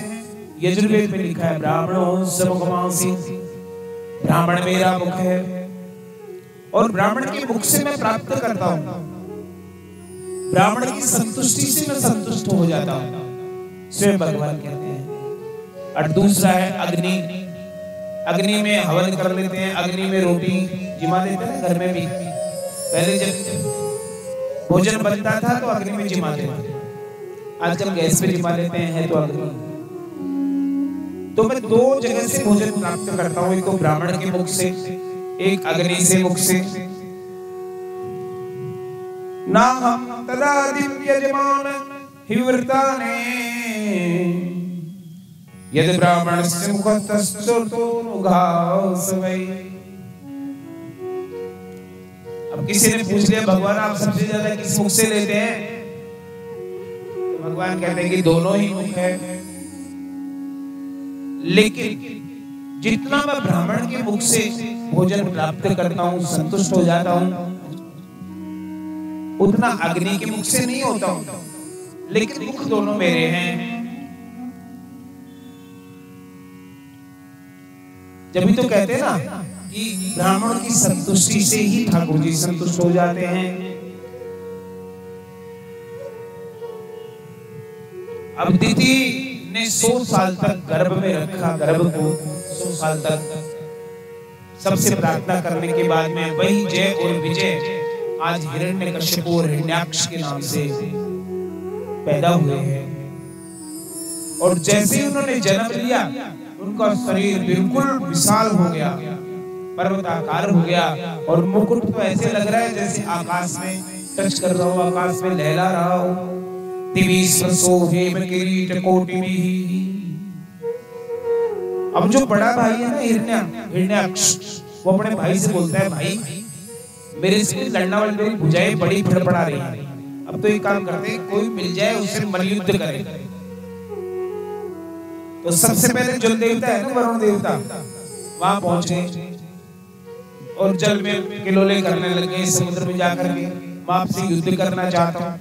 S1: यजुर्वेद में लिखा है ब्राह्मणों समुखमांसी, ब्राह्मण मेरा मुख है और ब्राह्मण के मुख से मैं प्राप्त करता हूं, ब्राह्मण की संतुष्टि से मैं संतुष्ट हो जाता हूं, स्वयं भगवान कहते हैं। और दूसरा है अग्नि, अग्नि में हवन कर लेते हैं, अग्नि में रोटी जिमा देते हैं घर में भी। पहले जब भोजन बनता था तो अग्नि में जिमाते थे, आजकल गैस पे जिमा लेते हैं तो अग्नि। तो मैं 2 जगह से भोजन प्राप्त करता हूं, एक तो ब्राह्मण के मुख से, एक अग्नि से मुख से। ना हम तदा दिव्यजमान हिवृताने यदि ब्राह्मणस्य मुखतस्तुर्तोनुघासवै। अब किसी ने पूछ लिया भगवान आप सबसे ज्यादा किस मुख से लेते हैं, तो भगवान कहते हैं कि दोनों ही मुख है, लेकिन जितना मैं ब्राह्मण के मुख से भोजन प्राप्त करता हूं, संतुष्ट हो जाता हूं, उतना अग्नि के मुख से नहीं होता हूं, लेकिन मुख दोनों मेरे हैं। जब तो कहते हैं ना कि ब्राह्मण की संतुष्टि से ही ठाकुर जी संतुष्ट हो जाते हैं। अब दीदी ने 100 साल तक गर्भ में रखा, गर्भ को 100 साल तक सबसे प्रार्थना करने के बाद में वही जय और विजय आज हिरण्यकश्यप और हिरण्याक्ष के नाम से पैदा हुए हैं। और जैसे ही उन्होंने जन्म लिया उनका शरीर बिल्कुल विशाल हो गया, पर्वताकार हो गया, और मुकुट तो ऐसे लग रहा है जैसे आकाश में टच कर रहा हो, आकाश में लहरा रहा हो। अब जो बड़ा भाई है ना हिरण्याक्ष, वो अपने भाई से बोलता है भाई मेरे से लड़ने वाली मेरी भुजाएं बड़ी फड़फड़ा रही हैं, अब तो एक काम करते हैं कोई मिल जाए उससे मल्लयुद्ध करें। तो सबसे पहले जल देवता है ना वरुण देवता, वहां पहुंच गए और जल में किलोले करने लगे, समुद्र में जाकर के मैं आपसे युद्ध करना चाहता हूं।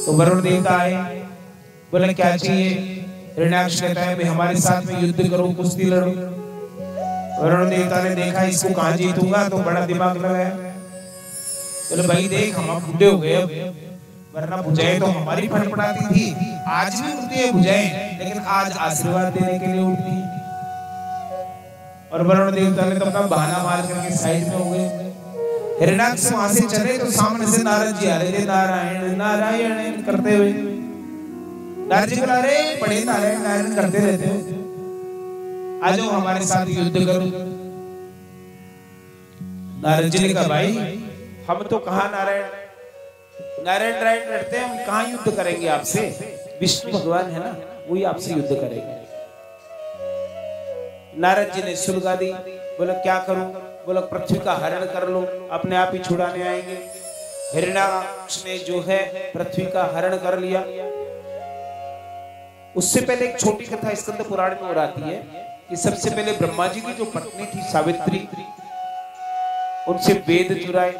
S1: तो वरुण देवता आए, बोले क्या चाहिए? हिरण्याक्ष कहता है मैं हमारे साथ में युद्ध करो, कुश्ती लड़ो। वरुण देवता ने देखा इसको कहां जीतूंगा, तो बड़ा दिमाग लगाया, बोले भाई देख हम बूढ़े हो गए, अब वरना भुजाएं तो हमारी फड़फड़ाती थी, आज भी उठती है भुजाएं, लेकिन आज आशीर्वाद देने के लिए उठती है। और वरुण देवता ने तो अपना बहाना मार करके साइड में हो गए। हिरण्याक्ष वहां से चले तो सामने से नारद जी आ रहे थे, नारायण नारायण करते हुए। नारद जी बोला अरे बड़े नारायण नारायण करते रहते हो, आ जाओ हमारे साथ युद्ध करो। नारद जी ने कहा भाई हम तो कहाँ नारायण नारायण नारायण लड़ते हैं, हम कहाँ युद्ध करेंगे आपसे, विष्णु भगवान है ना वही आपसे युद्ध करेंगे। नारद जी ने सुलगा दी, बोला क्या करूं? बोला पृथ्वी का हरण कर लो, अपने आप ही छुड़ाने आएंगे। हिरण्याक्ष ने जो है पृथ्वी का हरण कर लिया। उससे पहले एक छोटी कथा स्कंद पुराण में और आती है कि सबसे पहले ब्रह्मा जी की जो पत्नी थी सावित्री, उनसे वेद चुराए,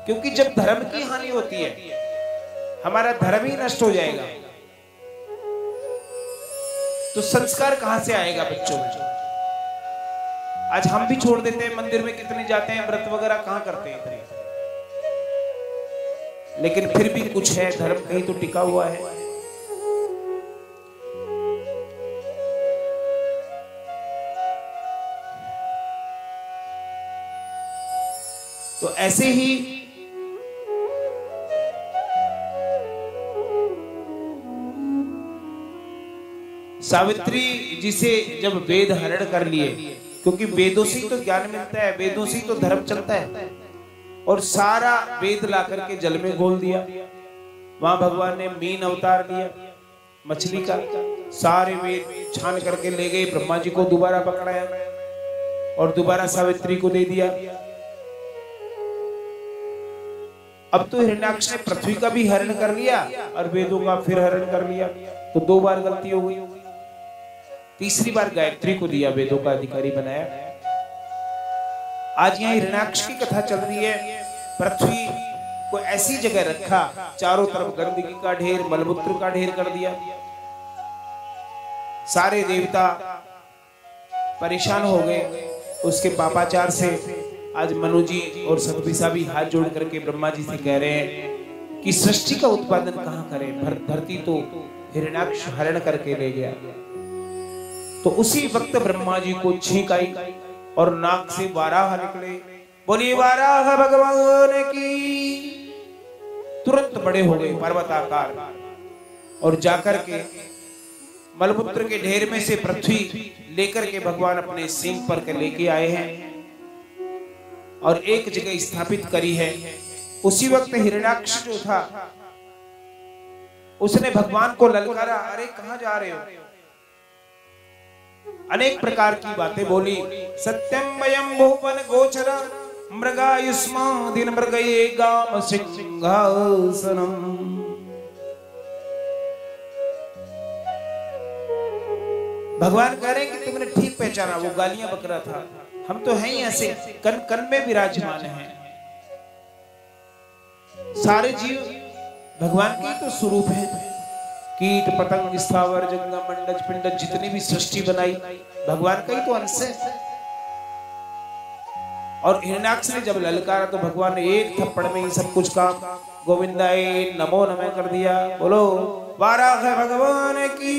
S1: क्योंकि जब धर्म की हानि होती है हमारा धर्म ही नष्ट हो जाएगा, तो संस्कार कहां से आएगा बच्चों में? आज हम भी छोड़ देते हैं, मंदिर में कितने जाते हैं, व्रत वगैरह कहां करते हैं इतने, लेकिन फिर भी कुछ है, धर्म कहीं तो टिका हुआ है। तो ऐसे ही सावित्री जी से जब वेद हरण कर लिए, क्योंकि वेदों से ही तो ज्ञान मिलता है, वेदों से ही तो धर्म चलता है, और सारा वेद ला करके जल में घोल दिया। वहां भगवान ने मीन अवतार लिया मछली का, सारे वेद छान करके ले गए, ब्रह्मा जी को दोबारा पकड़ाया और दोबारा सावित्री को दे दिया। अब तो हिरण्याक्ष ने पृथ्वी का भी हरण कर लिया और वेदों का फिर हरण कर लिया, तो 2 बार गलती हो गई। तीसरी बार गायत्री को दिया, वेदों का अधिकारी बनाया। आज यहाँ हिरण्याक्ष की कथा चल रही है। पृथ्वी को ऐसी जगह रखा, चारों तरफ गंदगी का ढेर, मलमूत्र का ढेर कर दिया। सारे देवता परेशान हो गए उसके पापाचार से। आज मनु जी और सतपिसा भी हाथ जोड़ करके ब्रह्मा जी से कह रहे हैं कि सृष्टि का उत्पादन कहां करें, धरती तो हिरण्याक्ष हरण करके ले गया। तो उसी वक्त ब्रह्मा जी को छींक आई और नाक से वाराह निकले। बोलिए वाराह भगवान की। तुरंत बड़े हो गए पर्वताकार, और जाकर के मलमूत्र के ढेर में से पृथ्वी लेकर के भगवान अपने सिंह पर के लेके आए हैं। और एक जगह स्थापित करी है। उसी वक्त हिरण्याक्ष जो था उसने भगवान को ललकारा, अरे कहां जा रहे हो? अनेक प्रकार की बातें बोली। सत्यम वयम भुवन गोचर मृगायुष्मादिन मृगये गाम सिंहासनम। भगवान कह रहे हैं कि तुमने ठीक पहचाना, वो गालियां बक रहा था। हम तो हैं ही ऐसे, कन कन में विराजमान हैं। सारे जीव भगवान के तो स्वरूप है। कीट पतंग स्थावर जंगम मंडज पिंडज जितनी भी सृष्टि बनाई भगवान का ही तो अंश है। और हिरण्याक्ष ने जब ललकारा तो भगवान ने एक थप्पड़ में ही सब कुछ काम गोविंदाय नमो नमः कर दिया। बोलो वाराह भगवान की।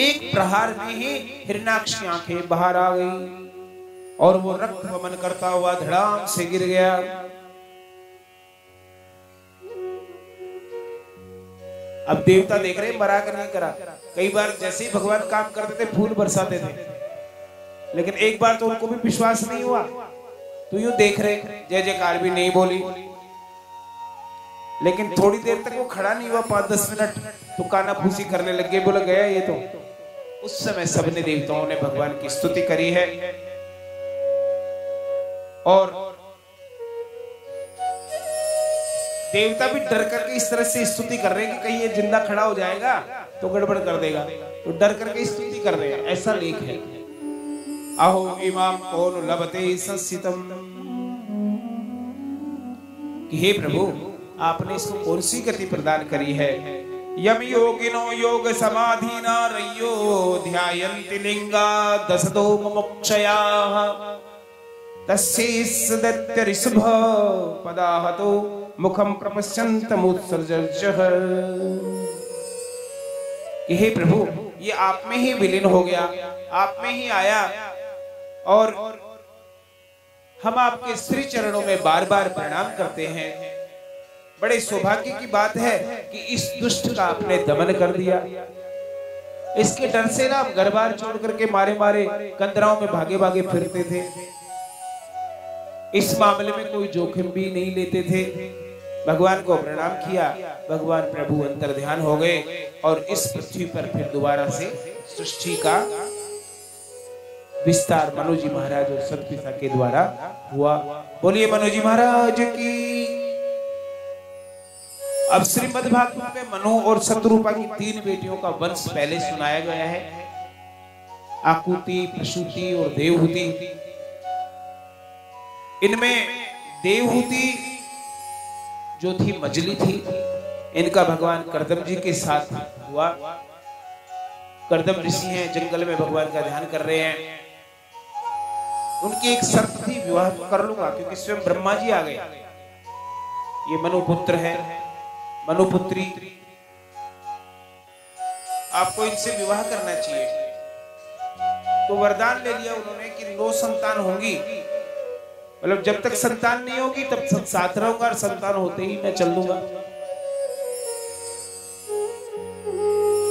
S1: एक प्रहार में ही हिरण्याक्ष की आंखें बाहर आ गई और वो रक्त वमन करता हुआ धड़ाम से गिर गया। अब देवता देख रहे मरा कर नहीं करा। कई बार जैसे ही भगवान काम करते थे फूल बरसाते थे, लेकिन एक बार तो उनको भी विश्वास नहीं हुआ, तो यूं देख रहे, जय जयकार भी नहीं बोली। लेकिन थोड़ी देर तक वो खड़ा नहीं हुआ, 5-10 मिनट, तो काना फूसी करने लग गए, बोला गया ये तो। उस समय सबने देवताओं ने भगवान की स्तुति करी है। और देवता भी डर करके इस तरह से स्तुति कर रहे हैं कि कहीं ये जिंदा खड़ा हो जाएगा तो गड़बड़ कर देगा, तो डर करके स्तुति कर रहे हैं। ऐसा लेख है। अहो इमाम कौन लभते संसितम, कि हे प्रभु आपने इसको कौन सी गति प्रदान करी है। यम योगिनो योग समाधीना रयो ध्यायन्ति लिंगा दशदो मुमुक्षयाः तस्यैष दत्त ऋषभ पदाहतो मुखम प्रपश्यन्तमुत्सर्जः। कि हे प्रभु ये आप में ही विलीन हो गया, आप में ही आया, और हम आपके श्री चरणों में बार बार प्रणाम करते हैं। बड़े सौभाग्य की बात है कि इस दुष्ट का आपने दमन कर दिया। इसके डर से ना हम घर बार छोड़ करके मारे मारे कंदराओं में भागे भागे फिरते थे। इस मामले में कोई जोखिम भी नहीं लेते थे। भगवान को प्रणाम किया, भगवान प्रभु अंतर ध्यान हो गए और इस पृथ्वी पर फिर दोबारा से सृष्टि का विस्तार मनु जी महाराज और सतपिता के द्वारा हुआ। बोलिए मनु जी महाराज की। अब श्रीमद् भागवत में मनु और शतरूपा की 3 बेटियों का वंश पहले सुनाया गया है, आकुति, प्रसूति और देवहूति। इनमें देवहूति जो थी मजली थी, इनका भगवान कर्दम जी के साथ हुआ। कर्दम ऋषि हैं, जंगल में भगवान का ध्यान कर रहे हैं। उनकी एक शर्त थी, विवाह कर लूंगा, क्योंकि स्वयं ब्रह्मा जी आ गए। ये मनुपुत्र है, मनुपुत्री, आपको इनसे विवाह करना चाहिए। तो वरदान ले लिया उन्होंने कि 9 संतान होंगी, मतलब जब तक संतान नहीं होगी तब तक साथ रहूंगा, और संतान होते ही मैं चल दूंगा।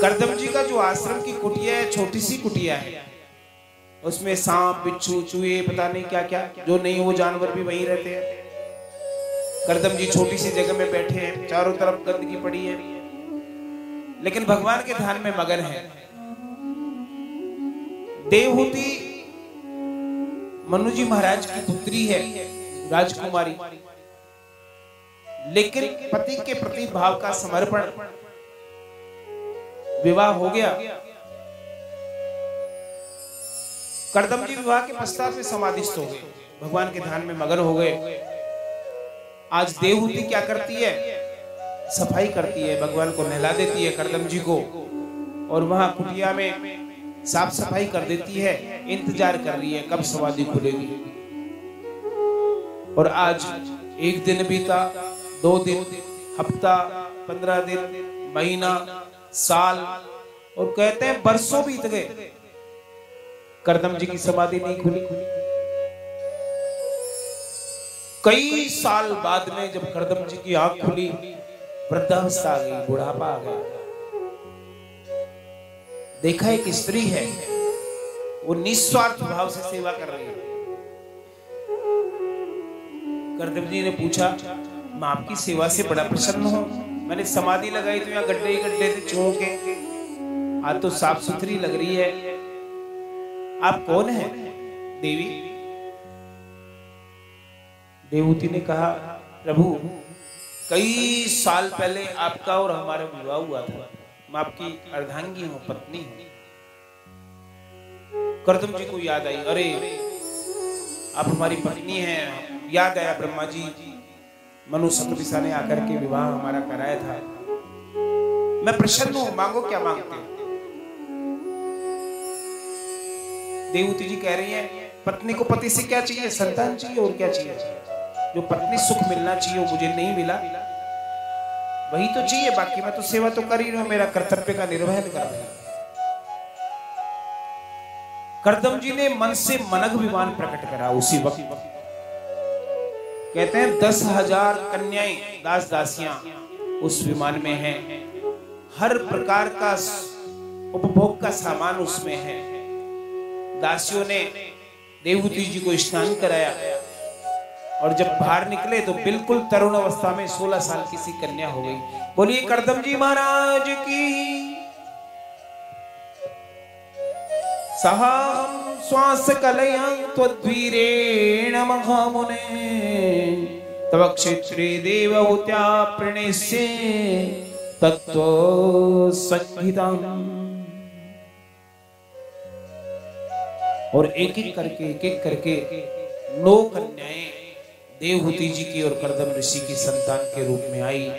S1: कर्दम जी का जो आश्रम की कुटिया है, छोटी सी कुटिया है, उसमें सांप, बिच्छू, चूहे, पता नहीं क्या क्या, जो नहीं वो जानवर भी वहीं रहते हैं। कर्दम जी छोटी सी जगह में बैठे हैं, चारों तरफ गंदगी पड़ी है, लेकिन भगवान के ध्यान में मगन है। देवहूति मनु जी महाराज की पुत्री है, राजकुमारी, लेकिन पति के प्रति भाव का समर्पण, विवाह हो गया। कर्दम जी विवाह के पश्चात में समाधिस्थ हो गए, भगवान के ध्यान में मगन हो गए। आज देवहूति क्या करती है? सफाई करती है, भगवान को नहला देती है कर्दम जी को, और वहां कुटिया में साफ सफाई कर देती है। इंतजार कर रही है कब समाधि खुलेगी। और आज 1 दिन बीता, 2 दिन, हफ्ता, 15 दिन, महीना, साल, और कहते हैं बरसों बीत गए, कर्दम जी की समाधि नहीं खुली। कई साल बाद में जब कर्दम जी की आंख खुली, वृद्धावस्था आ गई, बुढ़ापा आ गया। देखा एक स्त्री है, वो निस्वार्थ भाव से सेवा कर रही है। कर्दम जी ने पूछा, मैं आपकी सेवा से बड़ा प्रसन्न हूँ। मैंने समाधि लगाई तो यहाँ गड्ढे ही गड्ढे थे चूहों के, आज तो साफ सुथरी लग रही है। आप कौन हैं देवी? देवहूति ने कहा, प्रभु कई साल पहले आपका और हमारा विवाह हुआ था, मैं आपकी अर्धांगी हूँ, पत्नी हूँ। कर्दम जी को याद आई, अरे आप हमारी पत्नी हैं। याद आया ब्रह्मा जी मनु सतपिसा ने आकर के विवाह हमारा कराया था। मैं प्रसन्न हूं, मांगो क्या मांगते हो? देवहूति जी कह रही हैं, पत्नी को पति से क्या चाहिए? संतान चाहिए, और क्या चाहिए? जो पत्नी सुख मिलना चाहिए वो मुझे नहीं मिला, वही तो चाहिए। बाकी मैं तो सेवा तो कर ही रहा हूं, मेरा कर्तव्य का निर्वहन कर रहा हूं। कर्दम जी ने मन से मनग विमान प्रकट करा। उसी वक्त कहते हैं 10,000 कन्याएं दास दासियां उस विमान में हैं, हर प्रकार का उपभोग का सामान उसमें है। दासियों ने देवहूति जी को स्नान कराया और जब बाहर निकले तो बिल्कुल तरुण अवस्था में 16 साल की सी कन्या हो गई। बोलिए कर्दम जी महाराज की। सहाम श्वास कलया त्वद्वीरेण महामुने तव क्षेत्रे देवहूत्या प्रणेष्ये तत्व संहिताम्। और एक एक करके 9 कन्याएं देवहूति जी की और कर्दम ऋषि की संतान के रूप में आई।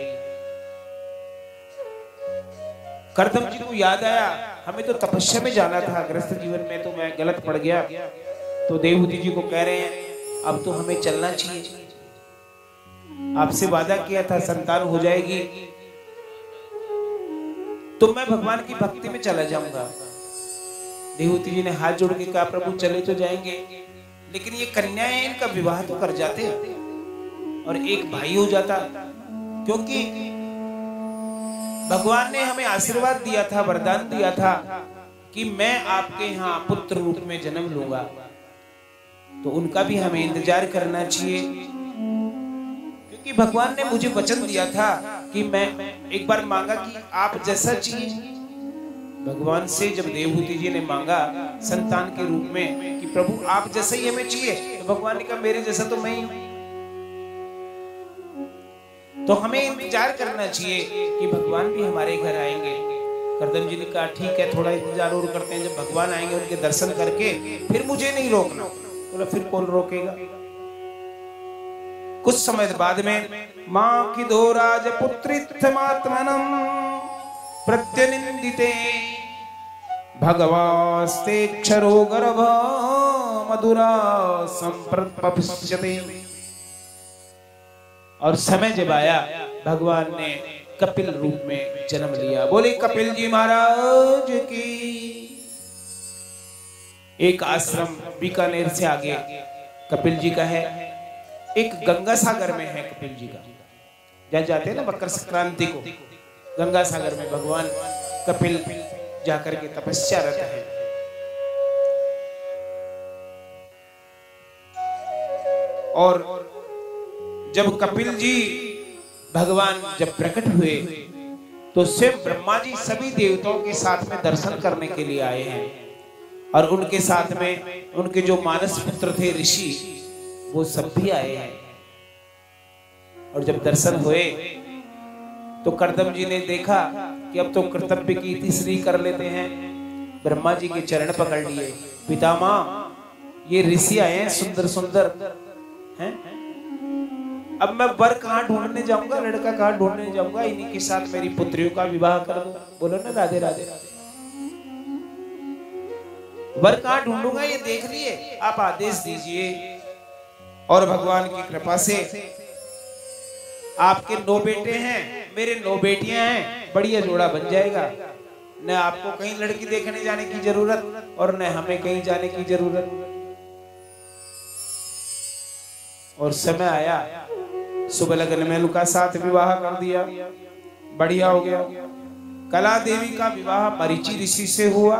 S1: कर्दम जी को याद आया, हमें तो तपस्या में जाना था, गृहस्थ जीवन में तो मैं गलत पड़ गया। तो देवहूति जी को कह रहे हैं, अब तो हमें चलना चाहिए, आपसे वादा किया था संतान हो जाएगी तो मैं भगवान की भक्ति में चला जाऊंगा। देवहूति जी ने हाथ जोड़ के कहा, प्रभु चले तो जाएंगे, लेकिन ये कन्याएं इनका विवाह तो कर जाते और एक भाई हो जाता, क्योंकि भगवान ने हमें आशीर्वाद दिया था, वरदान दिया था कि मैं आपके यहाँ पुत्र रूप में जन्म लूंगा। तो उनका भी हमें इंतजार करना चाहिए, क्योंकि भगवान ने मुझे वचन दिया था कि मैं एक बार मांगा कि आप जैसा चाहिए। भगवान से जब देवहूति जी ने मांगा संतान के रूप में कि प्रभु आप जैसा ही हमें चाहिए, तो भगवान ने कहा मेरे जैसा तो मैं ही हूं। तो हमें इंतजार करना चाहिए कि भगवान भी हमारे घर आएंगे। कर्दम जी ने कहा ठीक है, थोड़ा इंतजार और करते हैं, जब भगवान आएंगे उनके दर्शन करके फिर मुझे नहीं रोकना। बोला फिर कौन रोकेगा? कुछ समय बाद में मां की दो राजपुत्रित्थमात्मनम् प्रत्यनिंदिते भगवास्ते क्षरो गर्भ मधुरा संप्रपश्यते। और समय जब आया भगवान ने कपिल रूप में जन्म लिया। बोले कपिल जी महाराज की। एक आश्रम बीकानेर से आगे कपिल जी का है, एक गंगा सागर में है कपिल जी का। जहाँ जाते हैं ना मकर संक्रांति को, गंगा सागर में भगवान कपिल जाकर के तपस्यारत है। और जब कपिल जी भगवान जब प्रकट हुए तो स्वयं ब्रह्मा जी सभी देवताओं के साथ में दर्शन करने के लिए आए हैं, और उनके साथ में उनके जो मानस पुत्र थे ऋषि वो सब भी आए हैं। और जब दर्शन हुए तो कर्दम जी ने देखा कि अब तो कर्तव्य की तीसरी कर लेते हैं। ब्रह्मा जी के चरण पकड़ लिए, पितामह ये ऋषि आए हैं सुंदर सुंदर हैं, अब मैं वर कहाँ ढूंढने जाऊंगा, लड़का कहाँ ढूंढने जाऊंगा, इन्हीं के साथ मेरी पुत्रियों का विवाह कर दो। बोलो ना राधे राधे राधे। वर कहाँ ढूंढूंगा ये देख लिए, आप आदेश दीजिए। और भगवान की कृपा से आपके 9 बेटे हैं, मेरे 9 बेटियां हैं, बढ़िया जोड़ा बन जाएगा। न आपको कहीं लड़की देखने जाने की जरूरत और न हमें कहीं जाने की जरूरत। और समय आया, शुभ लग्न में उनका साथ विवाह कर दिया, बढ़िया हो गया। कला देवी का विवाह मरीचि ऋषि से हुआ,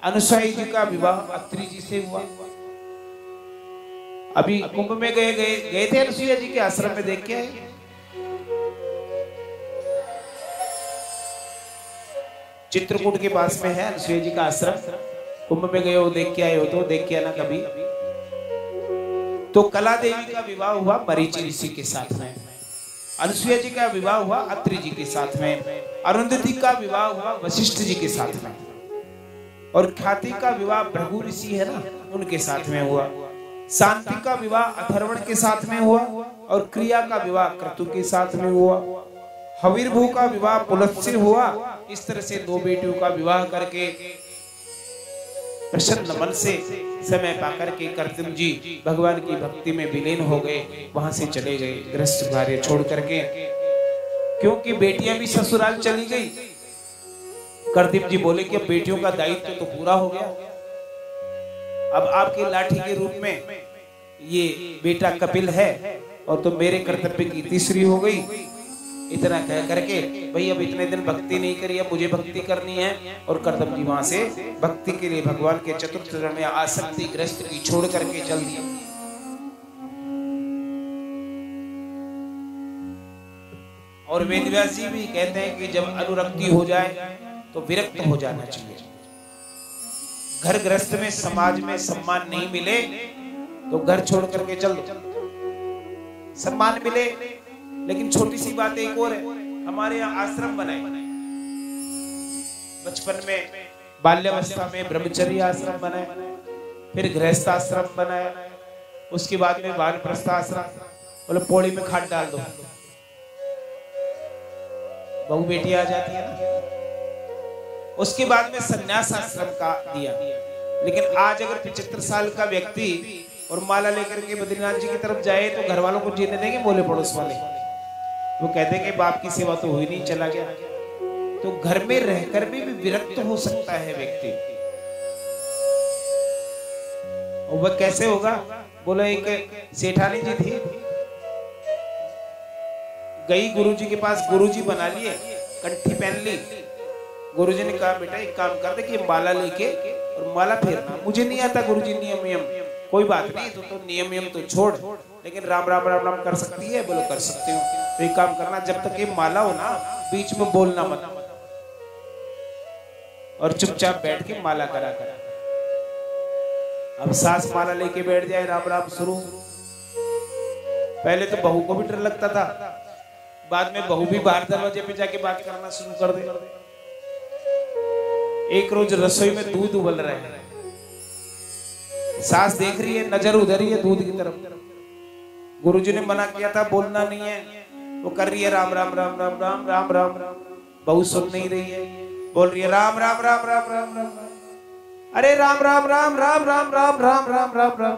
S1: अनुसूया जी का विवाह अत्रि जी से हुआ। अभी कुंभ में गए थे अनुसुईया जी के आश्रम में, देख के आए। चित्रकूट के पास में है अनुसुईया जी का आश्रम। कुंभ में गए हो, देख के आए हो तो देख के आना कभी। तो कला देवी का विवाह हुआ मरीचि ऋषि के साथ में, अनुसुईया जी का विवाह हुआ अत्रि जी के साथ में, अरुंधति का विवाह हुआ वशिष्ठ जी के साथ में, और ख्याति का विवाह भृगु ऋषि है ना, उनके साथ में हुआ। शांति का विवाह अथर्वण के साथ में हुआ, और क्रिया का विवाह क्रतु के साथ में हुआ। हविर्भू का विवाह पुलत्स्य हुआ। इस तरह से दो बेटियों का विवाह करके प्रसन्न मन से समय पाकर के कर्दम जी भगवान की भक्ति में विलीन हो गए, वहां से चले गए गृहस्थ कार्य छोड़ करके, क्योंकि बेटियां भी ससुराल चली गई। कर्दम जी बोले कि अब बेटियों का दायित्व तो पूरा हो गया, अब आपके लाठी के रूप में ये बेटा कपिल है, और तो मेरे कर्तव्य की तीसरी हो गई। इतना कह करके भाई अब इतने दिन भक्ति नहीं करी, अब मुझे भक्ति करनी है। और कर्दम जी वहां से भक्ति के लिए भगवान के चतुर्थ चरण में आसक्ति ग्रस्त की छोड़ करके चल दिए। और वेदव्यास जी भी कहते हैं कि जब अनुरक्ति हो जाए तो विरक्त हो जाना चाहिए। घर गृहस्थ में समाज में सम्मान नहीं मिले तो घर छोड़ करके चल दो। सम्मान मिले, लेकिन छोटी सी बात एक और है, हमारे यहाँ आश्रम बनाए। बचपन में बाल्यावस्था में ब्रह्मचर्य आश्रम बनाए, फिर गृहस्थ आश्रम बनाया, उसके बाद में वानप्रस्थ आश्रम, बोले पौड़ी में खाद डाल दो, बहू बेटी आ जाती है ना। उसके बाद में संन्यास आश्रम का दिया। लेकिन आज अगर 75 साल का व्यक्ति और माला लेकर के बद्रीनाथ जी की तरफ जाए तो घर वालों को जीने देंगे? बोले पड़ोस वाले वो कहते हैं कि बाप की सेवा तो हुई नहीं, चला गया। तो घर में रहकर भी विरक्त हो सकता है व्यक्ति। और वह कैसे होगा? बोलो एक सेठानी जी थी, गई गुरुजी के पास, गुरुजी बना लिए, कंठी पहन ली। गुरुजी ने कहा बेटा एक काम कर दे कि माला लेके और माला फेरना। मुझे नहीं आता गुरुजी नियम नियम। कोई बात नहीं, तो नियम नियम तो छोड़, लेकिन राम राम राम राम कर सकती है? बोलो कर सकती हूँ। तो एक काम करना, जब तक ये माला हो ना बीच में बोलना मत, और चुपचाप बैठ के माला करा कर। अब सास माला लेके बैठ जाए, राम राम शुरू। पहले तो बहू को भी डर लगता था, बाद में बहू भी बाहर दरवाजे पे जाके बात करना शुरू कर दे। एक रोज रसोई में दूध उबल रहा है, सास देख रही है, नजर उधर ही है दूध की तरफ। गुरुजी ने मना किया था बोलना नहीं है, वो कर रही है राम राम राम राम राम राम राम राम। बहू सुन नहीं रही है, बोल रही है राम राम राम राम राम राम। अरे राम राम राम राम राम राम राम राम राम राम।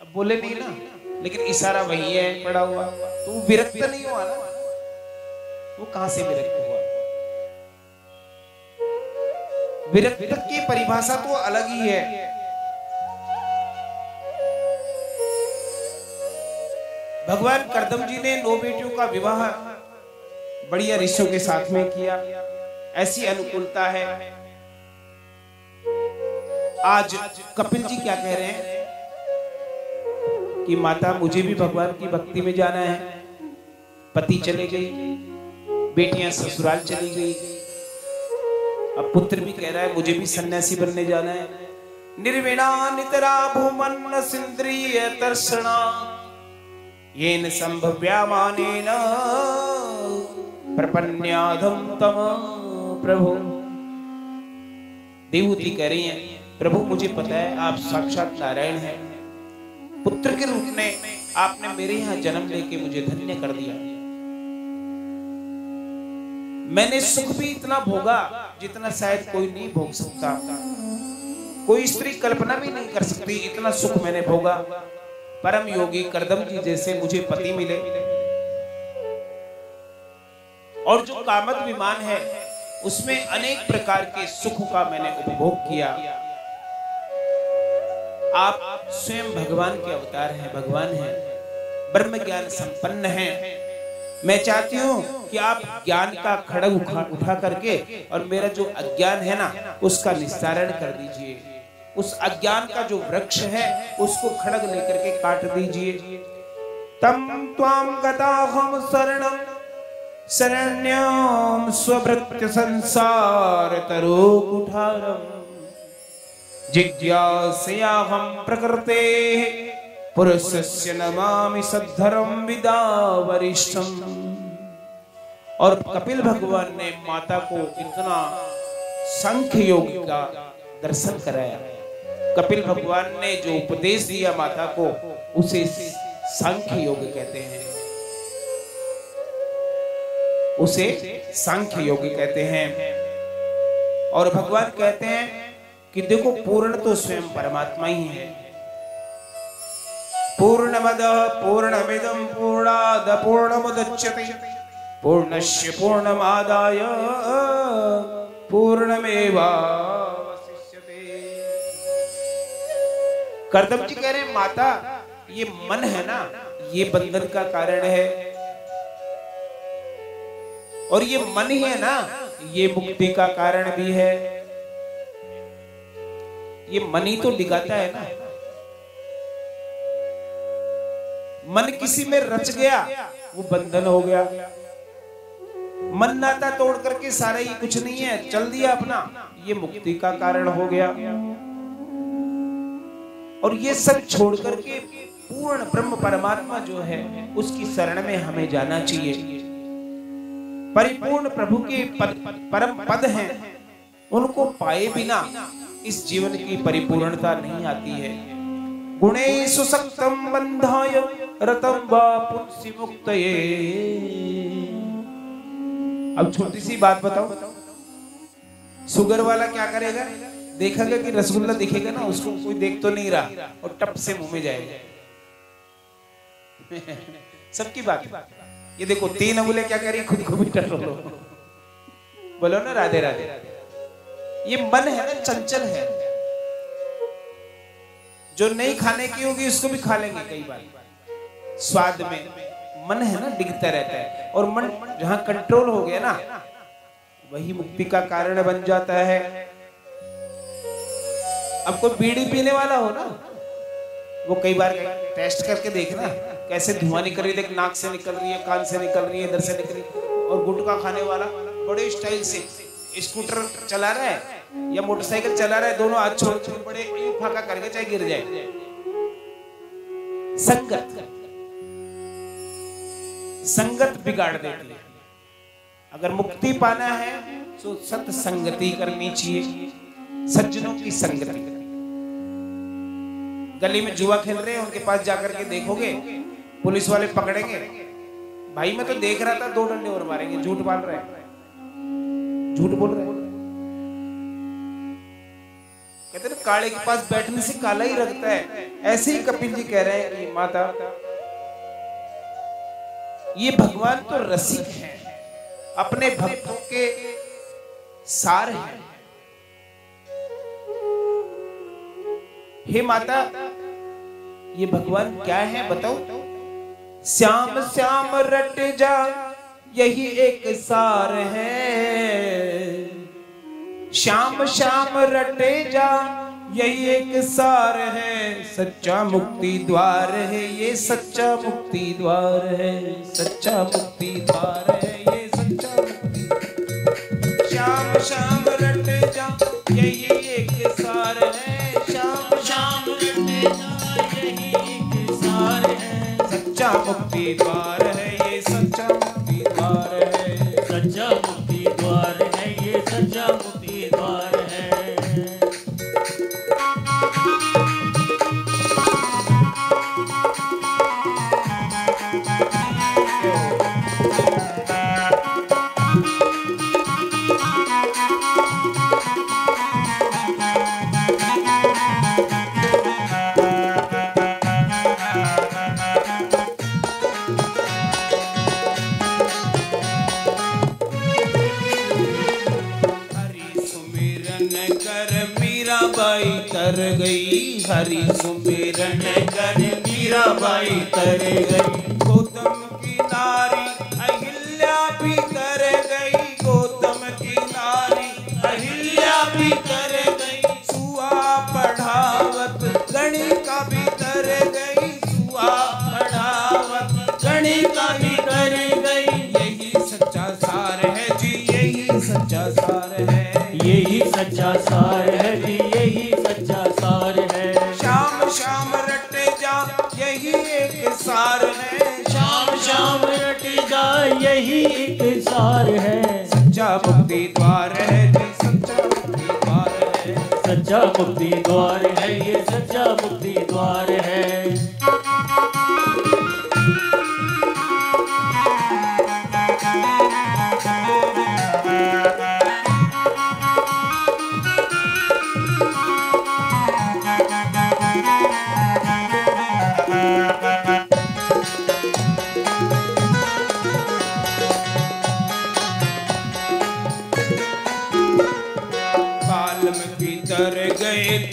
S1: अब बोले नहीं ना, लेकिन इशारा वही है पड़ा हुआ। तो वो विरक्त नहीं हुआ ना, वो कहां से विरक्त हुआ? विरक्त की परिभाषा तो अलग ही है। भगवान कर्दम जी ने 9 बेटियों का विवाह बढ़िया ऋषियों के साथ में किया। ऐसी अनुकूलता है। आज कपिल जी क्या कह रहे हैं कि माता मुझे भी भगवान की भक्ति में जाना है। पति चले गई, बेटियां ससुराल चली गई, अब पुत्र भी कह रहा है मुझे भी सन्यासी बनने जाना है। निर्विणा नितरा भूमन्न सिंद्रिय तर्षणा येन संभव्यामानेन प्रपन्याधम तम प्रभु। देवहूति कह रही हैं प्रभु मुझे पता है आप साक्षात नारायण हैं, पुत्र के रूप में आपने मेरे यहाँ जन्म लेके मुझे धन्य कर दिया। मैंने सुख भी इतना भोगा जितना शायद कोई नहीं भोग सकता, कोई स्त्री कल्पना भी नहीं कर सकती, इतना सुख मैंने भोगा। परम योगी कर्दम जी जैसे मुझे पति मिले, और जो कामद विमान है उसमें अनेक प्रकार के सुख का मैंने उपभोग किया। आप स्वयं भगवान के अवतार हैं, भगवान हैं, ब्रह्म ज्ञान संपन्न हैं। मैं चाहती हूँ कि आप ज्ञान का खड़ग उठा करके और मेरा जो अज्ञान है ना उसका निस्तारण कर दीजिए। उस अज्ञान का जो वृक्ष है उसको खड्ग लेकर के काट दीजिए। तम त्वाम गताहम शरणम शरण्यम स्वभृत्य संसार तरो कुठारम जिज्ञासयाहम प्रकृते पुरुषस्य नमामि सद्धरम विदा वरिष्ठम। और कपिल भगवान ने माता को इतना सांख्य योग का दर्शन कराया। कपिल भगवान ने जो उपदेश दिया माता को उसे सांख्य योग कहते हैं, उसे सांख्य योग कहते हैं। और भगवान कहते हैं कि देखो पूर्ण तो स्वयं परमात्मा ही है। पूर्णमदः पूर्णमिदं पूर्णाद पूर्णमुदच्यते पूर्णस्य पूर्णमादाय पूर्णमेवावशिष्यते। कर्दम जी कह रहे हैं माता ये मन है ना, ये बंधन का कारण है, और ये मन ही है ना, ये मुक्ति का कारण भी है। ये मन ही तो डिगाता है ना। मन किसी में रच गया वो बंधन हो गया। मन नाता तोड़ करके सारा ही कुछ नहीं है, चल दिया अपना, ये मुक्ति का कारण हो गया। और ये सब छोड़ करके पूर्ण ब्रह्म परमात्मा जो है उसकी शरण में हमें जाना चाहिए। परिपूर्ण प्रभु के परम पद हैं, उनको पाए बिना इस जीवन की परिपूर्णता नहीं आती है। गुणेषु सक्तं बन्धाय रतं वा पुंसि मुक्तये। अब छोटी सी बात बताओ, शुगर वाला क्या करेगा? देखेगा कि रसगुल्ला दिखेगा ना, उसको कोई देख तो नहीं रहा और टप से मुंह में जाएगा। सबकी बात। ये देखो 3 अंगुलें क्या कह रही, खुद को भी टटोलो, बोलो ना राधे राधे। ये मन है ना, चंचल है, जो नहीं खाने की होगी उसको भी खा लेंगे। कई बार स्वाद में मन है ना, डिगता रहता है। और मन जहां कंट्रोल हो गया ना, वही मुक्ति का कारण बन जाता है। अब कोई बीड़ी पीने वाला हो ना, वो कई बार टेस्ट करके देखना कैसे धुआं निकल रही है, देख नाक से निकल रही है, कान से निकल रही है, इधर से निकल रही है। और गुटखा खाने वाला बड़े स्टाइल से स्कूटर चला रहा है या मोटरसाइकिल चला रहा है, दोनों हाथ छोड़ छोड़ बड़े यूं फाका करके चाहे गिर जाए। संगत बिगाड़ देती है। अगर मुक्ति पाना है तो सत्संगति करनी चाहिए, सज्जनों की संगति। गली में जुआ खेल रहे हैं, उनके पास जाकर के देखोगे पुलिस वाले पकड़ेंगे, भाई मैं तो देख रहा था, 2 डंडे और मारेंगे, झूठ बोल रहे हैं, झूठ बोल रहे हैं। कहते हैं काले के पास बैठने से काला ही रखता है। ऐसे ही कपिल जी कह रहे हैं कि माता ये भगवान तो रसिक हैं, अपने भक्तों के सार हैं। हे माता ये भगवान क्या है बताओ? श्याम श्याम रट जा यही एक सार है, श्याम श्याम रटे जा यही एक सार है। सच्चा मुक्ति द्वार है ये, सच्चा मुक्ति द्वार है, सच्चा मुक्ति द्वार है ये, सच्चा मुक्ति। श्याम श्याम रटे जा यही एक सार है, श्याम श्याम रटे जा यही एक सार है। सच्चा मुक्ति द्वार है ये, सच्चा मुक्ति द्वार है,
S2: सच्चा मुक्ति द्वार है ये, सच्चा मुक्ति द्वार है।
S1: तर गई, हरि सुमिरन कर मीराबाई तर गई। गौतम की नारी अहिल्या भी तर गई, गौतम की नारी अहिल्या भी तर गई। सुआ पढ़ा
S2: सार है जी, यही सच्चा सार है।
S1: श्याम श्याम रट जा यही एक सार है।
S2: श्याम श्याम रट जा यही एक सार है।
S1: सच्चा मुक्ति द्वार है जी, सच्चा मुक्ति द्वार है।
S2: सच्चा मुक्ति द्वार है, ये सच्चा मुक्ति द्वार है।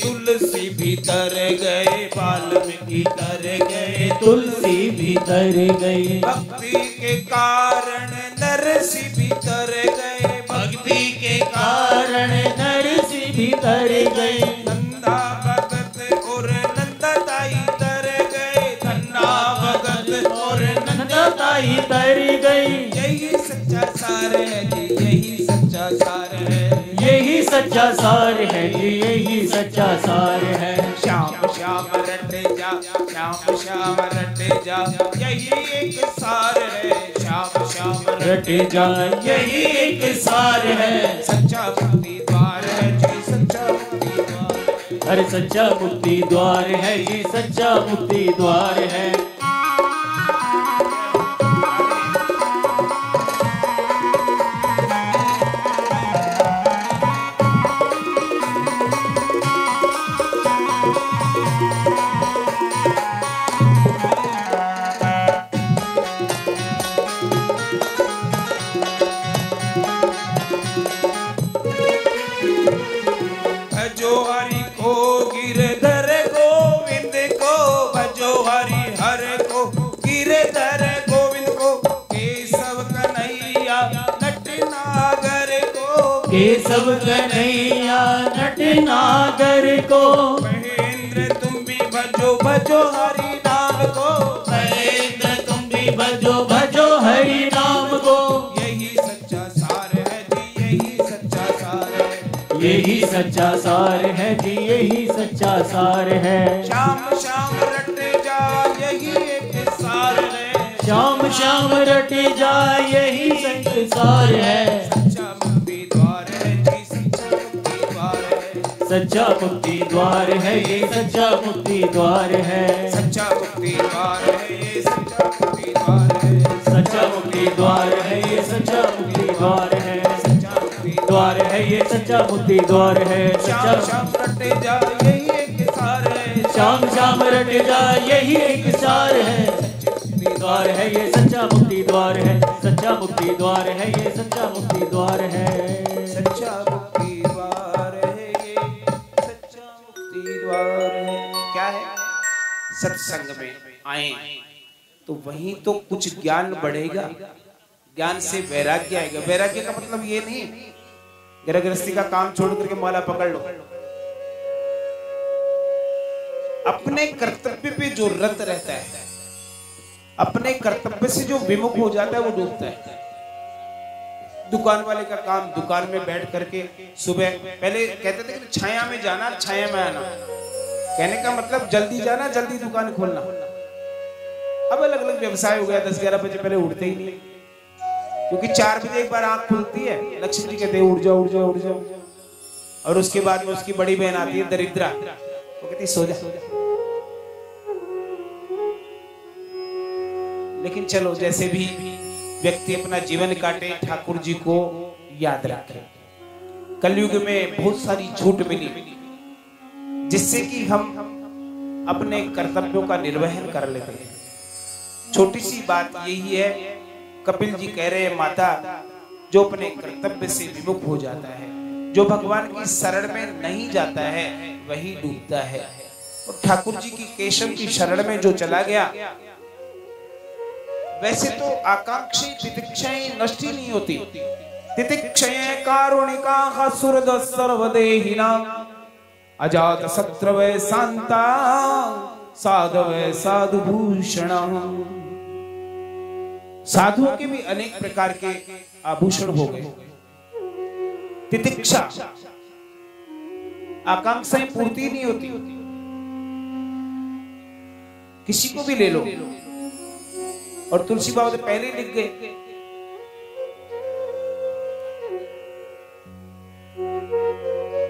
S1: तुलसी भीतर गए, वाल्मीकि तर गए,
S2: तुलसी भीतर गई।
S1: भक्ति के कारण नरसी भीतर गए,
S2: भक्ति के कारण नरसी भीतर गई।
S1: नंदा भगत और नंदताई तर गए, नंदा भगत और
S2: नंदताई तर गई।
S1: यही सच्चा सार है जी, यही सच्चा सार है।
S2: यही सच्चा सार है जी, यही सच्चा सार है।
S1: श्याम श्याम रट जा, श्याम श्याम रट जा यही एक सार है। श्याम श्याम
S2: रट जा यही एक सार है।
S1: सच्चा मुक्ति द्वार है जी, सच्चा मुक्ति द्वार।
S2: अरे सच्चा मुक्ति द्वार है, ये सच्चा मुक्ति द्वार है।
S1: भजो हरि को गिरधर गोविंद को, भजो हरि हर को गिरधर गोविंद को, केशव कन्हैया नटनागर को,
S2: केशव कन्हैया नटनागर को।
S1: महेंद्र तुम भी भजो भजो हरि नाम को,
S2: महेंद्र तुम भी भजो भजो हरि नाम को।
S1: यही सच्चा सार है जी, यही सच्चा सार है।
S2: यही सच्चा सार है जी, यही सच्चा सार है।
S1: श्याम श्याम रट जा यही एक सार है।
S2: श्याम श्याम रट जा यही संसार है।
S1: सच्चा मुक्ति द्वार है जी, सच्चा मुक्ति द्वार है।
S2: सच्चा मुक्ति द्वार है, ये सच्चा मुक्ति द्वार है।
S1: सच्चा मुक्ति द्वार है, ये सच्चा मुक्ति द्वार है।
S2: सच्चा मुक्ति द्वार है, ये सच्चा मुक्ति द्वार है।
S1: सच्चा मुक्ति
S2: द्वार है, ये सच्चा मुक्ति द्वार है।
S1: श्याम श्याम रटे जा यही एक सार है।
S2: श्याम श्याम रट जा यही एक सार है। द्वार है, ये सच्चा मुक्ति द्वार है। सच्चा मुक्ति द्वार है, ये सच्चा मुक्ति द्वार है।
S1: सच्चा मुक्ति द्वार है, ये सच्चा मुक्ति द्वार है। क्या है? सत्संग में आए तो वहीं तो कुछ ज्ञान बढ़ेगा, ज्ञान से वैराग्य आएगा। वैराग्य का मतलब ये नहीं गृहस्थी का काम छोड़ करके माला पकड़ लो। अपने कर्तव्य पे जो रत रहता है, अपने कर्तव्य से जो विमुख हो जाता है, वो डूबता है। दुकान वाले का काम दुकान में बैठ करके सुबह पहले कहते थे कि छाया में जाना छाया में आना, कहने का मतलब जल्दी जाना जल्दी दुकान खोलना। अब अलग अलग व्यवसाय हो गया, 10-11 बजे पहले उठते ही नहीं, क्योंकि 4 बजे एक बार आंख खुलती है, लक्ष्मी जी कहते हैं उठ जाओ उठ जाओ उठ जाओ, और उसके बाद में उसकी बड़ी बहन आती है दरिद्रा, वो कहती सो जा। लेकिन चलो जैसे भी व्यक्ति अपना जीवन काटे, ठाकुर जी को याद रखे। कलयुग में बहुत सारी छूट मिली जिससे कि हम अपने कर्तव्यों का निर्वहन कर लेते हैं। छोटी सी बात यही है, कपिल जी कह रहे हैं माता, जो अपने कर्तव्य से विमुख हो जाता है, जो भगवान की शरण में नहीं जाता है, वही डूबता है। और ठाकुर जी की केशव की शरण में जो चला गया, वैसे तो आकांक्षी तितिक्षाएं नष्ट ही नहीं होती। तितिक्षाएं कारुणिका सुहृद सर्वदेहिना, अजात शत्रवे शांता साधवे साधु भूषण। साधुओं के भी अनेक प्रकार के आभूषण हो गए। तितिक्षा आकांक्षाएं पूर्ति नहीं होती। किसी को भी ले लो, और तुलसी बाबा तो पहले लिख गए,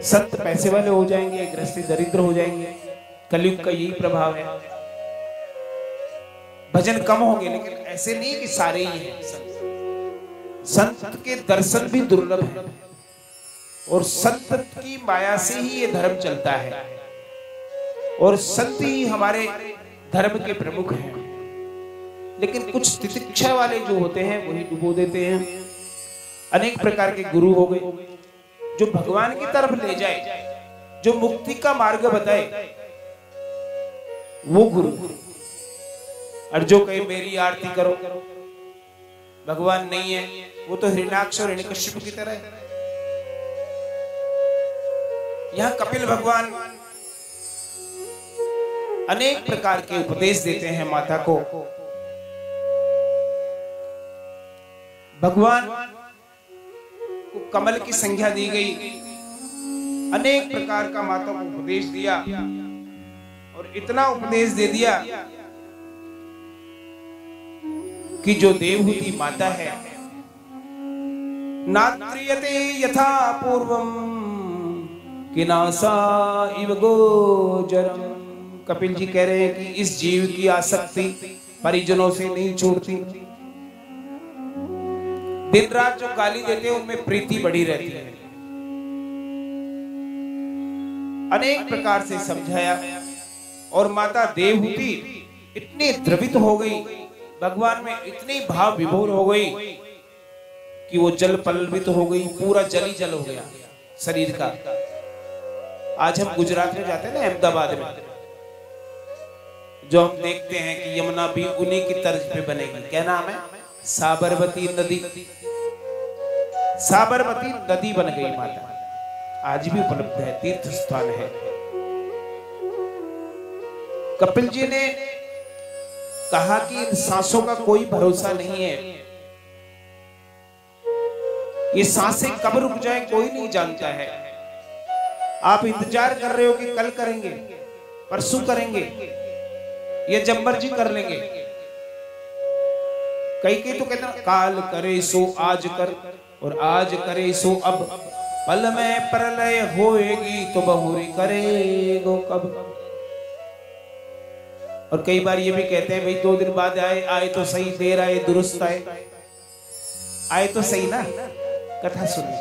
S1: संत पैसे वाले हो जाएंगे, गृहस्थी दरिद्र हो जाएंगे। कलयुग का यही प्रभाव है। भजन कम होंगे, लेकिन ऐसे नहीं कि सारे ही हैं। संत के दर्शन भी दुर्लभ है, और संत की माया से ही ये धर्म चलता है, और संत ही हमारे धर्म के प्रमुख हैं। लेकिन कुछ तितिक्षा वाले जो होते हैं वही डुबो देते हैं। अनेक प्रकार के गुरु हो गए जो भगवान की तरफ ले जाए, जो मुक्ति का मार्ग बताए, वो गुरु। और जो कहे मेरी आरती करो, भगवान नहीं है, वो तो हिरण्याक्ष और हिरण्यकश्यप की तरह है। यहां कपिल भगवान अनेक प्रकार के उपदेश देते हैं माता को। भगवान को कमल की संज्ञा दी गई, अनेक प्रकार का माता को उपदेश दिया, और इतना उपदेश दे दिया कि जो देवहूति माता है, नात्रियते यथा पूर्वम किनासा इव गोचरम। कपिल जी कह रहे हैं कि इस जीव की आसक्ति परिजनों से नहीं छूटती। दिन रात जो गाली देते हैं उनमें प्रीति बढ़ी रहती है। अनेक प्रकार से समझाया, और माता देवहूति इतनी द्रवित हो गई, भगवान में इतनी भाव विभोर हो गई कि वो जल पल्लवित हो गई, पूरा जल ही जल हो गया शरीर का। आज हम गुजरात में जाते हैं ना, अहमदाबाद में, जो हम देखते हैं कि यमुना भी उन्हीं की तर्ज पे बनेगी। क्या नाम है? साबरमती नदी। साबरमती नदी बन गई माता, आज भी उपलब्ध है, तीर्थ स्थान है। कपिल जी ने कहा कि इन सांसों का कोई भरोसा नहीं है, ये सांसें कब रुक जाए कोई नहीं जानता है। आप इंतजार कर रहे हो कि कल करेंगे, परसों करेंगे, ये जब मर्जी कर लेंगे। कई तो कहते हैं काल करे सो आज कर, और आज करे सो अब, पल में प्रलय होएगी तो बहुरी करेगो कब। और कई बार ये भी कहते हैं भाई 2 दिन बाद आए तो सही, देर आए दुरुस्त आए तो सही ना। कथा सुनिए,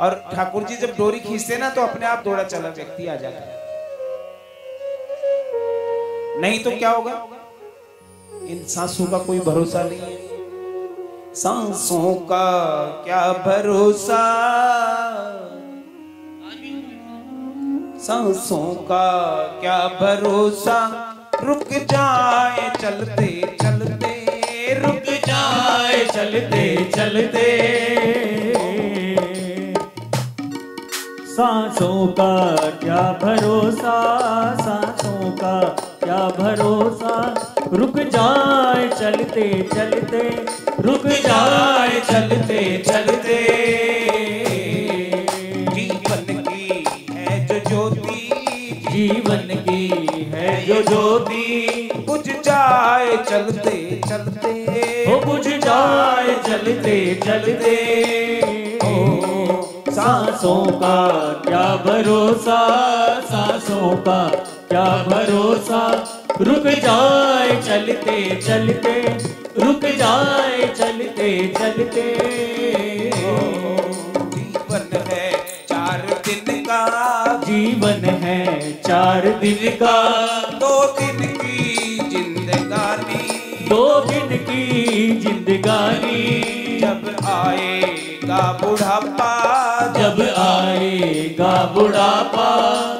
S1: और ठाकुर जी जब डोरी खींचते ना तो अपने आप दौड़ा चला व्यक्ति आ जाता है, नहीं तो क्या होगा? इन सांसों का कोई भरोसा नहीं है। सांसों का क्या भरोसा, सांसों का क्या भरोसा, रुक जाए चलते चलते, रुक जाए चलते चलते।
S2: सांसों का क्या भरोसा, सांसों का क्या भरोसा, रुक जाए चलते चलते, रुक जाए चलते चलते।
S1: जीवन की है जो ज्योति,
S2: जीवन की है जो ज्योति,
S1: बुझ जाए चलते चलते,
S2: हो बुझ जाए चलते चलते। सांसों का क्या भरोसा, सांसों का क्या भरोसा, रुक जाए चलते चलते, रुक जाए चलते चलते।
S1: जीवन है 4 दिन का,
S2: जीवन है 4 दिन का,
S1: 2 दिन की जिंदगानी,
S2: 2 दिन की जिंदगानी।
S1: जब आएगा बुढ़ापा,
S2: जब आएगा बुढ़ापा,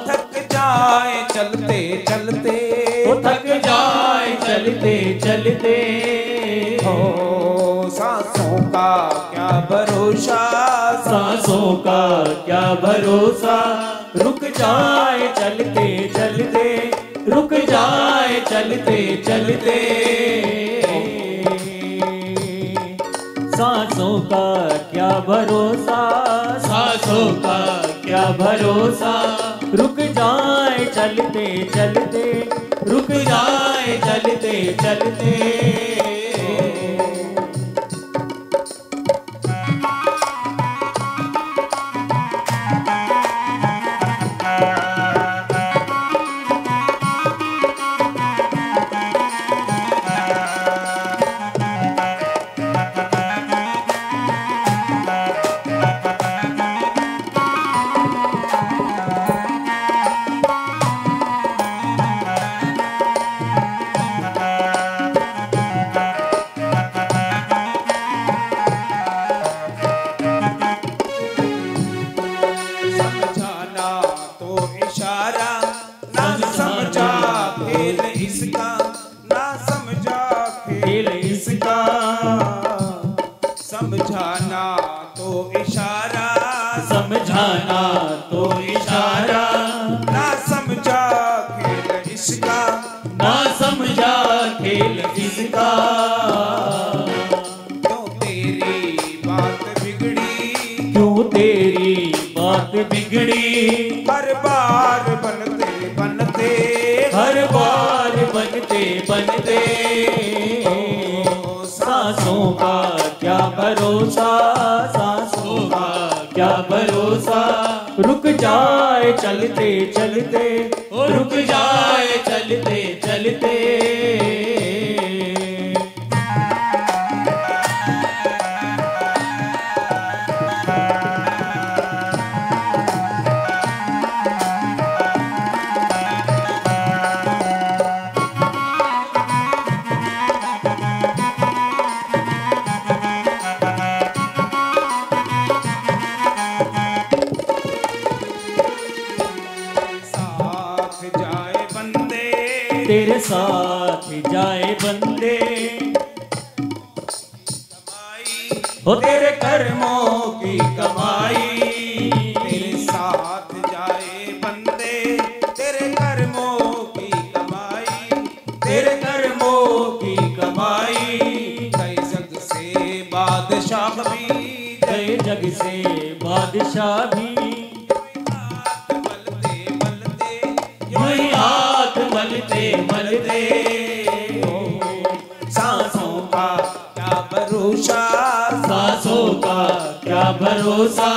S1: थक जाए चलते चलते,
S2: वो थक जाए चलते चलते।
S1: हो सांसों का क्या भरोसा,
S2: सांसों का क्या भरोसा, रुक जाए चलते चलते, रुक जाए चलते चलते। सांसों का क्या भरोसा, सांसों का क्या भरोसा, रुक जाए चलते चलते, रुक जाए चलते चलते।
S1: समझाना तो इशारा,
S2: समझाना तो इशारा,
S1: ना समझा खेल इसका,
S2: ना समझा खेल इसका।
S1: क्यों तेरी बात बिगड़ी,
S2: क्यों तेरी बात बिगड़ी,
S1: हर बार बनते बनते,
S2: हर बार बनते बनते। सांसों का क्या भरोसा, सांसों का क्या भरोसा, रुक जाए चलते चलते, रुक जाए चलते चलते। तेरे साथ जाए बंदे, हो तेरे कर्मों की कमाई।
S1: तेरे साथ जाए बंदे, तेरे कर्मों की कमाई,
S2: तेरे कर्मों की कमाई।
S1: गए जग से बादशाह भी,
S2: गए जग से बादशाह भी, मलते मलते।
S1: सांसों का क्या भरोसा,
S2: सांसों का क्या भरोसा,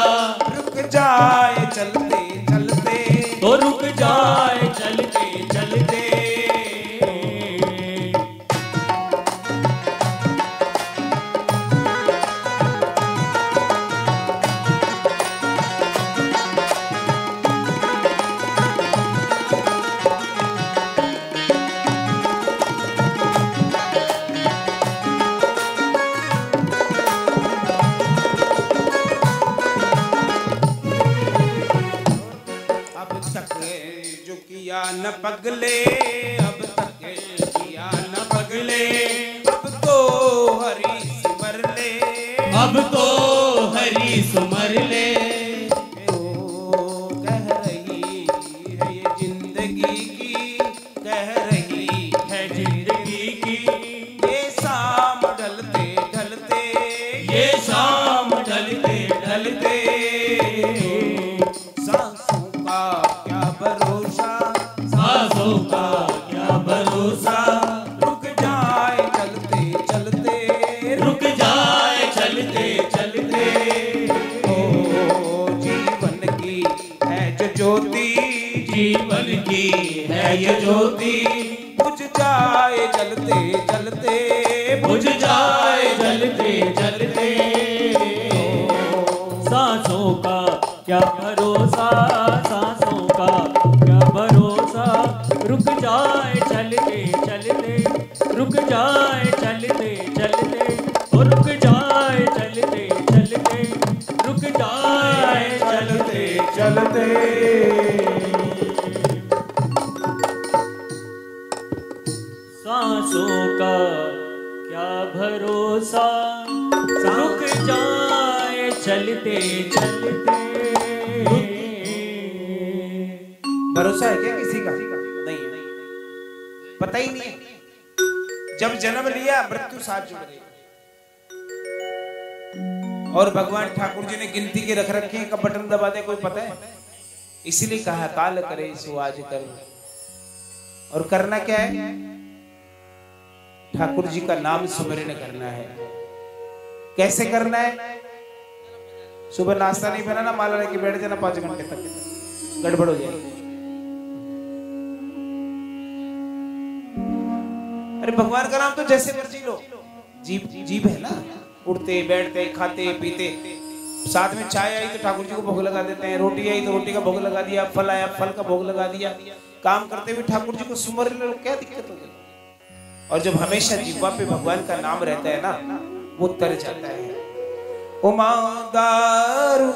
S1: रुक जाए चलते चलते,
S2: तो रुक जाए चलते चलते।
S1: न पगले, अब तक किया न पगले, अब तो हरी सिमर ले,
S2: अब तो हरी सुमर ले।
S1: ओ कह रही है ये जिंदगी की, कह रही
S2: है जिंदगी की।
S1: ये शाम ढलते ढलते,
S2: ये शाम ढलते ढलते।
S1: सांसों का क्या भरोसा,
S2: सांसों का क्या भरोसा,
S1: रुक जाए चलते चलते,
S2: रुक जाए चलते चलते।
S1: ओ जीवन की है जो ज्योति,
S2: जीवन की है ये ज्योति,
S1: बुझ जाए चलते चलते,
S2: बुझ जाए जलते जलते। सांसों का क्या भरोसा, सांसों का क्या भरोसा, रुक जाए चलते चलते, रुक जाए चलते चलते, और रुक जाए चलते चलते, रुक जाए चलते
S1: चलते।
S2: सांसों का क्या भरोसा, रुक जाए चलते चलते।
S1: भरोसा है क्या किसी का? नहीं है, पता ही नहीं है। जब जन्म लिया मृत्यु साथ जुड़ गई। और भगवान ठाकुर जी ने गिनती के रख रखे हैं, कब बटन दबा दे कोई पता है? इसीलिए कहा काल करे सो आज कर। और करना क्या है? ठाकुर जी का नाम सुमिरन करना है। कैसे करना है? सुबह नाश्ता नहीं बनाना, माला लेके बैठ जाना 5 घंटे तक, गड़बड़ हो जाएगी। अरे भगवान का नाम तो जैसे मर्जी लो, जीभ है ना, उठते बैठते खाते पीते। साथ में चाय आई तो ठाकुर जी को भोग लगा देते हैं, रोटी आई तो रोटी का भोग लगा दिया, फल आया फल का भोग लगा दिया। काम करते हुए ठाकुर जी को सुमर लो, क्या दिक्कत हो गई? और जब हमेशा जीवा पे भगवान का नाम रहता है ना, वो तर जाता है। उमा दारू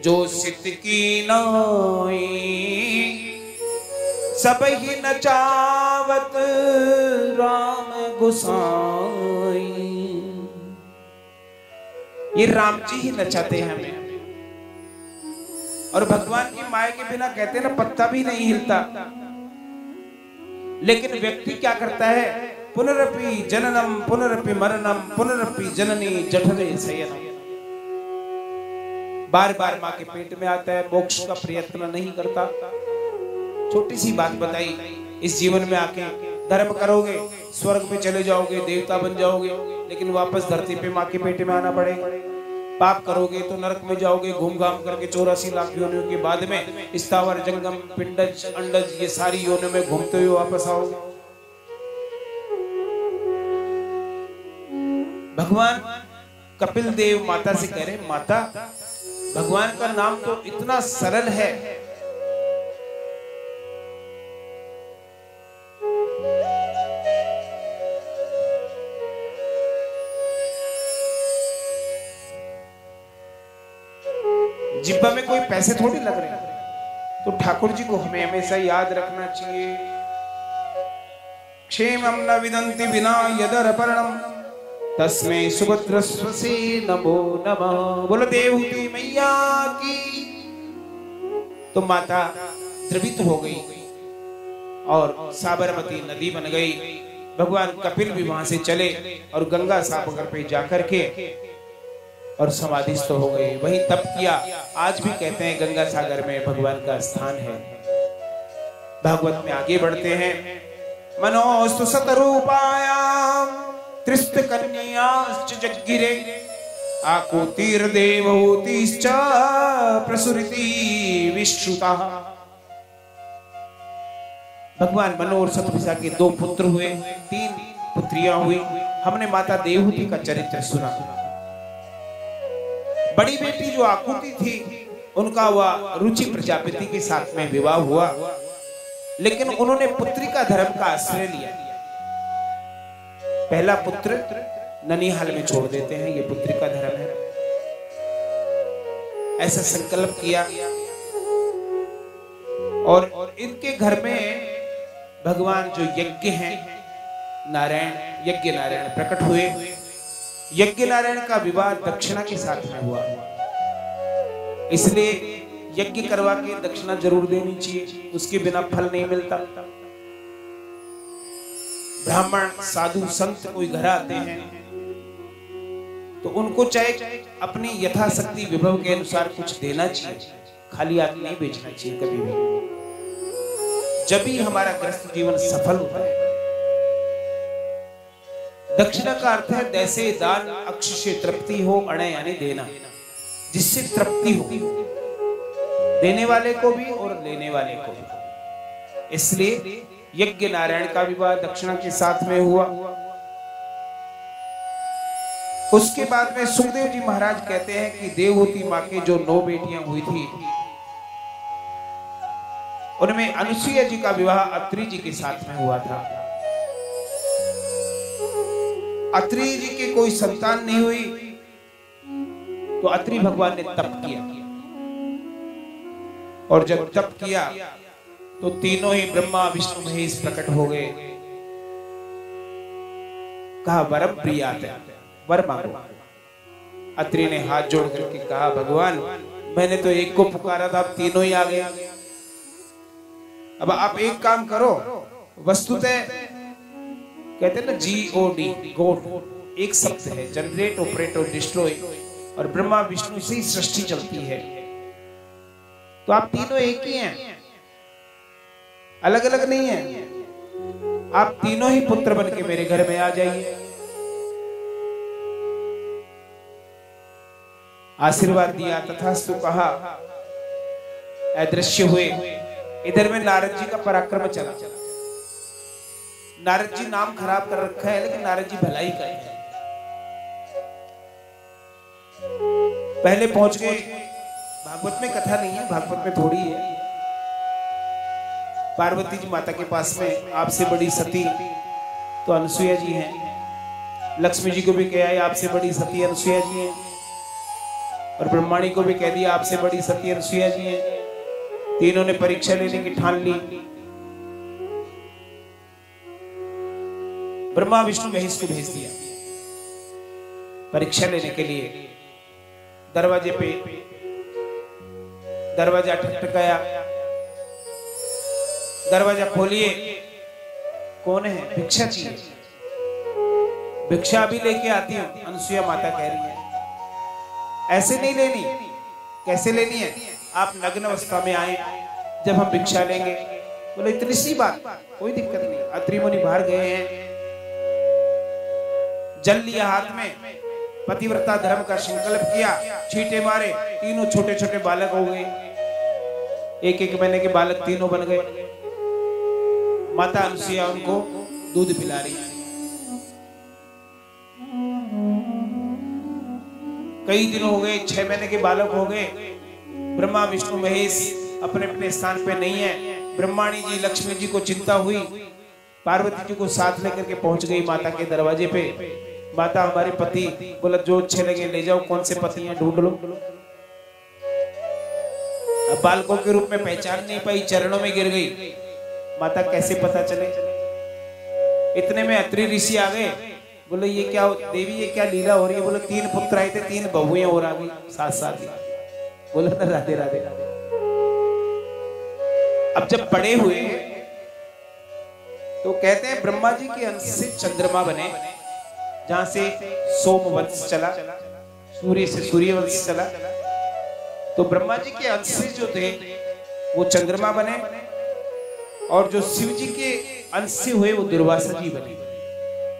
S1: जो सित की नाई, सब ही नचावत राम गोसाई। ये राम जी ही नचाते हैं हमें। और भगवान की माया के बिना कहते ना पत्ता भी नहीं हिलता। लेकिन व्यक्ति क्या करता है? पुनरपि जननम पुनरपि मरणम पुनरपि जननी जठरे शयनम। बार बार मां के पेट में आता है, मोक्ष का प्रयत्न नहीं करता। छोटी सी बात बताई, इस जीवन में आके धर्म करोगे, स्वर्ग पे चले जाओगे, देवता बन जाओगे, लेकिन वापस धरती पे मां के पेट में आना पड़ेगा। पाप करोगे तो नरक में जाओगे, घूम घाम करके 84 लाख योनियों के बाद में स्थावर जंगम पिंडज अंडज ये सारी योनियों में घूमते हुए वापस आओगे। भगवान कपिल देव माता से कह रहे, माता भगवान का नाम तो इतना सरल है, जिब्बा में कोई पैसे थोड़ी लग रहे हैं। तो ठाकुर जी को हमें हमेशा याद रखना चाहिए। क्षेमं न विदन्ति विना यदर्पणम् तस्मै सुभद्रस्वसे नमो नमः। बोलो देवहूति मैया की। तो माता द्रवित हो गई और साबरमती नदी बन गई। भगवान कपिल भी वहां से चले और गंगा सागर पे जाकर के और समाधिस्थ हो गए, वही तप किया। आज भी कहते हैं गंगा सागर में भगवान का स्थान है। भागवत में आगे बढ़ते हैं। मनोस्तु शतरूपायाम त्रिस्त कन्याश्च जग्गिरे आकुतिर् देवहूतिश्च प्रसुरिति विश्रुता। भगवान मनु और शतभिषा के 2 पुत्र हुए, 3 पुत्रियां हुई। हमने माता देवहूति का चरित्र सुना। बड़ी बेटी जो आकुति थी, उनका वह रुचि प्रजापति के साथ में विवाह हुआ, लेकिन उन्होंने पुत्री का धर्म का आश्रय लिया। पहला पुत्र ननिहाल में छोड़ देते हैं, ये पुत्री का धर्म है, ऐसा संकल्प किया। और इनके घर में भगवान जो यज्ञ हैं नारायण, यज्ञ नारायण प्रकट हुए। यज्ञ नारायण का विवाह दक्षिणा के साथ में हुआ, इसलिए यज्ञ करवा के दक्षिणा जरूर देनी चाहिए, उसके बिना फल नहीं मिलता। ब्राह्मण साधु संत कोई घर आते हैं तो उनको चाहे अपनी यथाशक्ति विभव के अनुसार कुछ देना चाहिए, खाली हाथ नहीं बेचना चाहिए कभी भी। जब भी हमारा गृहस्थ जीवन सफल होता है। दक्षिणा का अर्थ है दैसे दान अक्ष से तृप्ति हो, अणे यानी देना, जिससे तृप्ति हो देने वाले को भी और लेने वाले को भी। इसलिए यज्ञ नारायण का विवाह दक्षिणा के साथ में हुआ। उसके बाद में सुखदेव जी महाराज कहते हैं कि देवहूति मां के जो 9 बेटियां हुई थी, उनमें अनुसुईया जी का विवाह अत्रि जी के साथ में हुआ था। अत्रि जी के कोई संतान नहीं हुई तो अत्रि भगवान ने तप किया, और जब तप किया तो तीनों ही ब्रह्मा विष्णु महेश प्रकट हो गए। कहा वरम प्रियात, वर मांगो। अत्रि ने हाथ जोड़ करके कहा भगवान मैंने तो एक को पुकारा था, अब तीनों ही आ गए। अब आप एक काम करो, वस्तुतः कहते हैं ना GOD, गोड एक शब्द है, जनरेट ऑपरेट और डिस्ट्रॉय, और ब्रह्मा विष्णु से ही सृष्टि चलती है। तो आप तीनों एक ही हैं, अलग अलग नहीं हैं। आप तीनों ही पुत्र बन के मेरे घर में आ जाइए। आशीर्वाद दिया, तथास्तु कहा, अदृश्य हुए। इधर में नारद जी का पराक्रम चला। नारद जी नाम खराब कर रखा है, लेकिन नारद जी भलाई करते हैं। पहले पहुंच गए, भागवत में कथा नहीं है, भागवत में थोड़ी है। पार्वती जी माता के पास में, आपसे बड़ी सती तो अनसुईया जी हैं। लक्ष्मी जी को भी कहा है आपसे बड़ी सती अनसुईया जी हैं, और ब्रह्माणी को भी कह दिया आपसे बड़ी सती अनसुईया जी हैं। तीनों ने परीक्षा लेने की ठान ली। ब्रह्मा विष्णु महेश को भेज दिया परीक्षा लेने के लिए। दरवाजे पे दरवाजा ठकठकाया, दरवाजा खोलिए, कौन है? भिक्षा चाहिए। भिक्षा भी लेके आती हूं, अनसुईया माता कह रही है। ऐसे नहीं लेनी। कैसे लेनी है? आप नग्न अवस्था में आए, जब हम भिक्षा लेंगे। बोले इतनी सी बात, कोई दिक्कत नहीं। अत्रि मुनि बाहर गए हैं, जल लिया हाथ में, पतिव्रता धर्म का संकल्प किया, छींटे मारे, तीनों छोटे छोटे बालक हो गए। एक एक महीने के बालक तीनों बन गए। माता अनसुईया उनको दूध पिला रही। कई दिन हो गए, 6 महीने के बालक हो गए। ब्रह्मा विष्णु महेश अपने अपने स्थान पे नहीं है। ब्रह्माणी जी लक्ष्मी जी को चिंता हुई, पार्वती जी को साथ लेकर के पहुंच गई माता के दरवाजे पे। माता हमारे पति, बोला जो अच्छे लगे ले जाओ, कौन से पति हैं ढूंढ लो। अब बालकों के रूप में पहचान नहीं पाई, चरणों में गिर गई। माता कैसे पता चले? इतने में अत्रि ऋषि आ गए। बोले ये क्या देवी, ये क्या लीला हो रही है? बोले 3 पुत्र आए थे, 3 बहुएं और आ गई साथ साथ ही। बोले ना राधे राधे राधे। अब जब बड़े हुए तो कहते हैं ब्रह्मा जी के अंश से चंद्रमा बने, जहां से सोम वंश चला, सूर्य से सूर्य वंश चला। तो ब्रह्मा जी के अंश से जो थे वो चंद्रमा बने, और जो शिव जी के अंश से हुए वो दुर्वासा जी बने।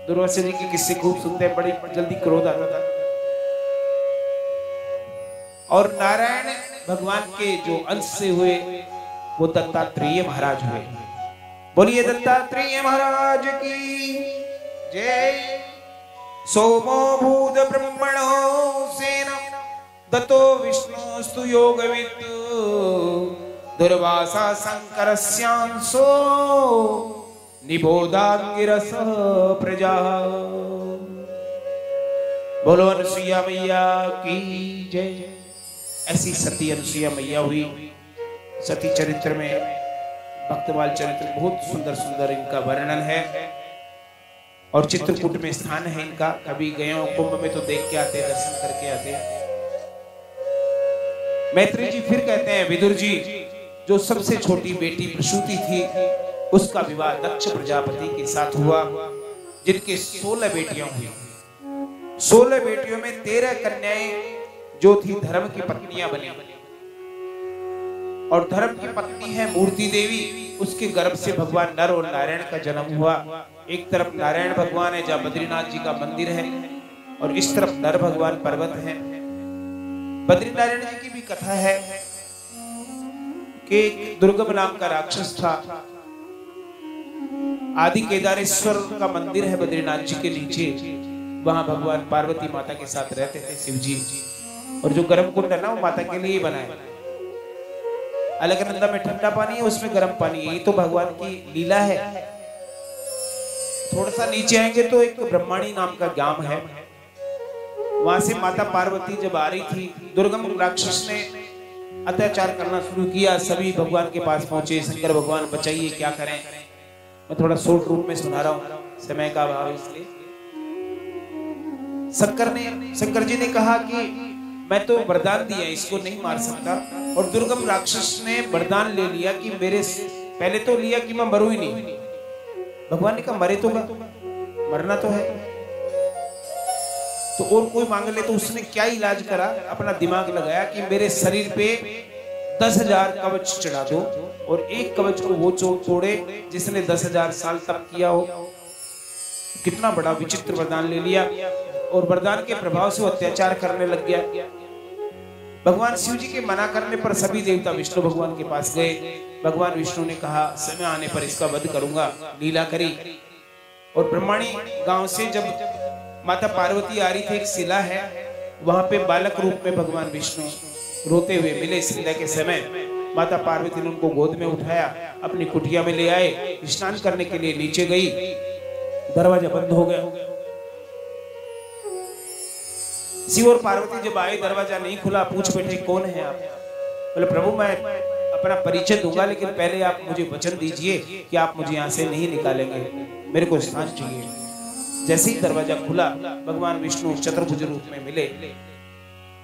S1: दुर्वासा जी के किस्से खूब सुनते हैं, बड़ी जल्दी क्रोध आता था। और नारायण भगवान के जो अंश से हुए वो दत्तात्रेय महाराज हुए। बोलिए दत्तात्रेय महाराज की जय। सोमो भूत ब्रह्मणो सेन दत्तो विष्णुस्तु योगवित् दुर्वासा शंकरस्यांसो निबोधांगिरस प्रजा। बोलो अनसुईया मैया की जय। ऐसी सती अनसुईया मैया हुई। सती चरित्र में, भक्तमाल चरित्र बहुत सुंदर सुंदर इनका वर्णन है, और चित्रकूट में स्थान है इनका। कभी गए हो कुंभ में तो देख के आते, दर्शन करके आते। मैत्री जी फिर कहते हैं, विदुर जी जो सबसे छोटी बेटी प्रसूति थी, उसका विवाह दक्ष प्रजापति के साथ हुआ, जिनके 16 बेटियां हुई। 16 बेटियों में 13 कन्याएं जो थी धर्म की पत्नियां बनी, और धर्म की पत्नी है मूर्ति देवी। उसके गर्भ से भगवान नर और नारायण का जन्म हुआ। एक तरफ नारायण भगवान है जहाँ बद्रीनाथ जी का मंदिर है, और इस तरफ नर भगवान पर्वत है। बद्रीनारायण जी की भी कथा है कि एक दुर्गम नाम का राक्षस था। आदि केदारेश्वर का मंदिर है बद्रीनाथ जी के नीचे, वहां भगवान पार्वती माता के साथ रहते थे शिव जी। और जो गर्म कुंड है ना, वो माता के लिए बना है। अलकनंदा में ठंडा पानी है, उसमें गर्म पानी है। ये तो भगवान की लीला है। थोड़ा सा नीचे आएंगे तो एक ब्रह्माणी नाम का गांव है। वहां से माता पार्वती जब आ रही थी, दुर्गम राक्षस ने अत्याचार करना शुरू किया। सभी भगवान के पास पहुंचे, शंकर भगवान बचाइए, क्या करें। मैं थोड़ा शॉर्ट रूप में सुना रहा हूं, समय का अभाव इसलिए। शंकर जी ने कहा कि मैं तो वरदान दिया, इसको नहीं मार सकता। और दुर्गम राक्षस ने वरदान ले लिया कि मेरे पहले तो लिया कि मैं मरूं ही नहीं। भगवान ने कहा मरे तो मरना तो है, तो और कोई मांग ले। तो उसने क्या इलाज करा, अपना दिमाग लगाया कि मेरे शरीर पे 10,000 कवच चढ़ा दो और एक कवच को वो तोड़े जिसने 10,000 साल तक किया हो। कितना बड़ा विचित्र वरदान ले लिया और वरदान के प्रभाव से वो अत्याचार करने लग गया। भगवान शिव जी के मना करने पर सभी देवता विष्णु भगवान के पास गए। भगवान विष्णु ने कहा समय आने पर इसका वध करूंगा। लीला करी और ब्रह्माणी गांव से जब माता पार्वती आ रही थी, एक शिला है वहां पे बालक रूप में भगवान विष्णु रोते हुए मिले। संध्या के समय माता पार्वती ने उनको गोद में उठाया, अपनी कुटिया में ले आए। स्नान करने के लिए नीचे गई, दरवाजा बंद हो गया। शिव और पार्वती जब आए, दरवाजा नहीं खुला, पूछ बैठे कौन है आप? बोले प्रभु मैं अपना परिचय दूंगा, लेकिन पहले आप मुझे वचन दीजिए कि आप मुझे यहाँ से नहीं निकालेंगे, मेरे को स्थान चाहिए। जैसे ही दरवाजा खुला, भगवान विष्णु चतुर्भुज रूप में मिले।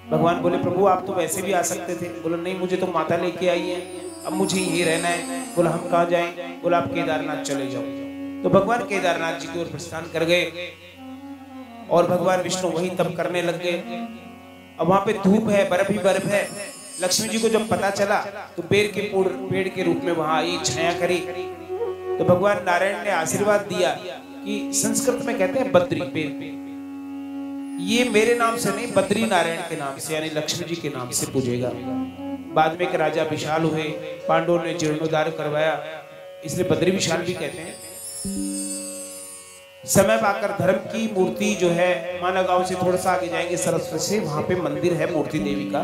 S1: भगवान बोले प्रभु आप तो वैसे भी आ सकते थे। बोला नहीं, मुझे तो माता लेके आई है, अब मुझे यही रहना है। बोला हम कहाँ जाएं? बोला आप केदारनाथ चले जाओ। तो भगवान केदारनाथ जी की ओर प्रस्थान कर गए और भगवान विष्णु वही तप करने लग गए। अब वहां पे धूप है, बर्फ ही बर्फ है। लक्ष्मी जी को जब पता चला तो पेड़ के रूप में वहां आई, छाया करी। तो भगवान नारायण ने आशीर्वाद दिया कि संस्कृत में कहते हैं बद्री पेड़, ये मेरे नाम से नहीं बद्री नारायण के नाम से यानी लक्ष्मी जी के नाम से पूजेगा। बाद में के राजा विशाल हुए, पांडवों ने जीर्णोद्धार करवाया, इसलिए बद्री विशाल भी कहते हैं। समय पाकर धर्म की मूर्ति जो है माना गांव से थोड़ा सा आगे जाएंगे सरस्वती से, वहां पे मंदिर है मूर्ति देवी का।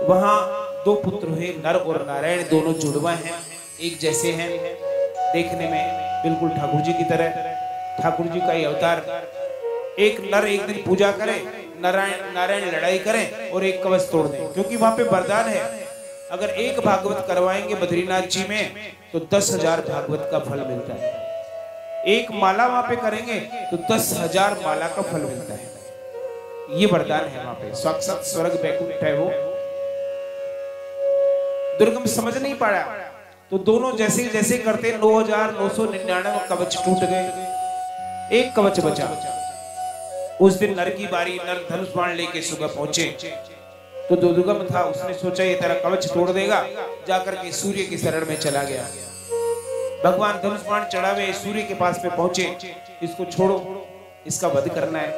S1: वहां 2 पुत्र हुए, नर और नारायण, दोनों जुड़वा हैं, एक जैसे हैं देखने में, बिल्कुल ठाकुर जी की तरह। ठाकुर जी का ही अवतार। एक नर एक दिन पूजा करे, नारायण लड़ाई करें और एक कवच तोड़ दें, क्योंकि वहां पे वरदान है अगर एक भागवत करवाएंगे बद्रीनाथ जी में तो 10,000 भागवत का फल मिलता है। एक माला वहां पे करेंगे तो 10,000 माला का फल मिलता है। ये वरदान है वहां पे, साक्षात स्वर्ग बैकुंठ है वो। दुर्गम समझ नहीं पाया तो दोनों जैसे जैसे करते 9,999 कवच टूट गए, एक कवच बचा। उस दिन नर की बारी, नर धनुष बाण लेके सुबह पहुंचे तो दुर्गम था, उसने सोचा ये तेरा कवच तोड़ देगा, जाकर के सूर्य की शरण में चला गया। भगवान धनुष बाण चढ़ावे सूर्य के पास में पहुंचे, इसको छोड़ो, इसका वध करना है।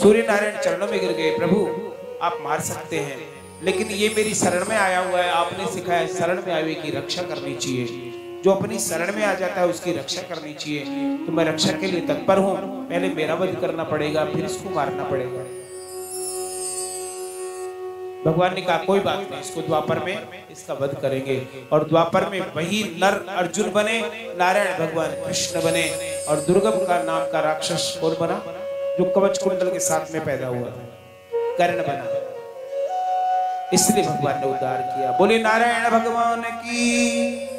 S1: सूर्य नारायण चरणों में गिर गए, प्रभु आप मार सकते हैं लेकिन ये मेरी शरण में आया हुआ है, आपने सिखाया शरण में आए की रक्षा करनी चाहिए। जो अपनी शरण में आ जाता है उसकी रक्षा करनी चाहिए, तो मैं रक्षा के लिए तत्पर हूं। पहले मेरा वध करना पड़ेगा, फिर इसको मारना पड़ेगा। भगवान ने कहा कोई बात नहीं, इसको द्वापर में इसका वध करेंगे। और द्वापर में वही नर अर्जुन बने, नारायण भगवान कृष्ण बने, और दुर्गम का नाम का राक्षस कौन बना? जो कवच कुंडल के साथ में पैदा हुआ था, कर्ण बना। इसलिए भगवान ने उद्धार किया। बोले नारायण भगवान की।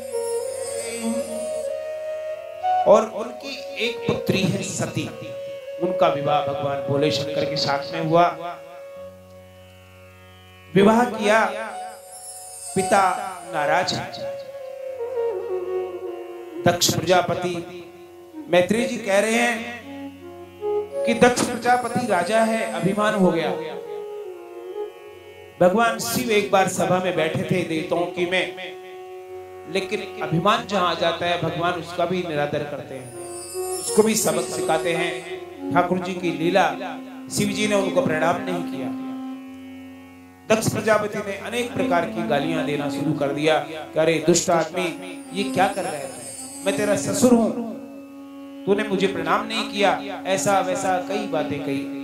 S1: और उनकी एक पुत्री है सती, उनका विवाह भगवान भोले शंकर के साथ में हुआ। विवाह किया, पिता नाराज है। दक्ष प्रजापति, मैत्रेय जी कह रहे हैं कि दक्ष प्रजापति राजा है, अभिमान हो गया। भगवान शिव एक बार सभा में बैठे थे देवताओं की में, लेकिन अभिमान जहां आ जाता है भगवान उसका भी निरादर करते हैं, उसको भी सबक सिखाते हैं। ठाकुर जी की लीला, शिव जी ने उनको प्रणाम नहीं किया। दक्ष प्रजापति ने अनेक प्रकार की गालियां देना शुरू कर दिया, अरे दुष्ट आदमी ये क्या कर रहे हैं, मैं तेरा ससुर हूं, तूने मुझे प्रणाम नहीं किया, ऐसा वैसा कई बातें कही।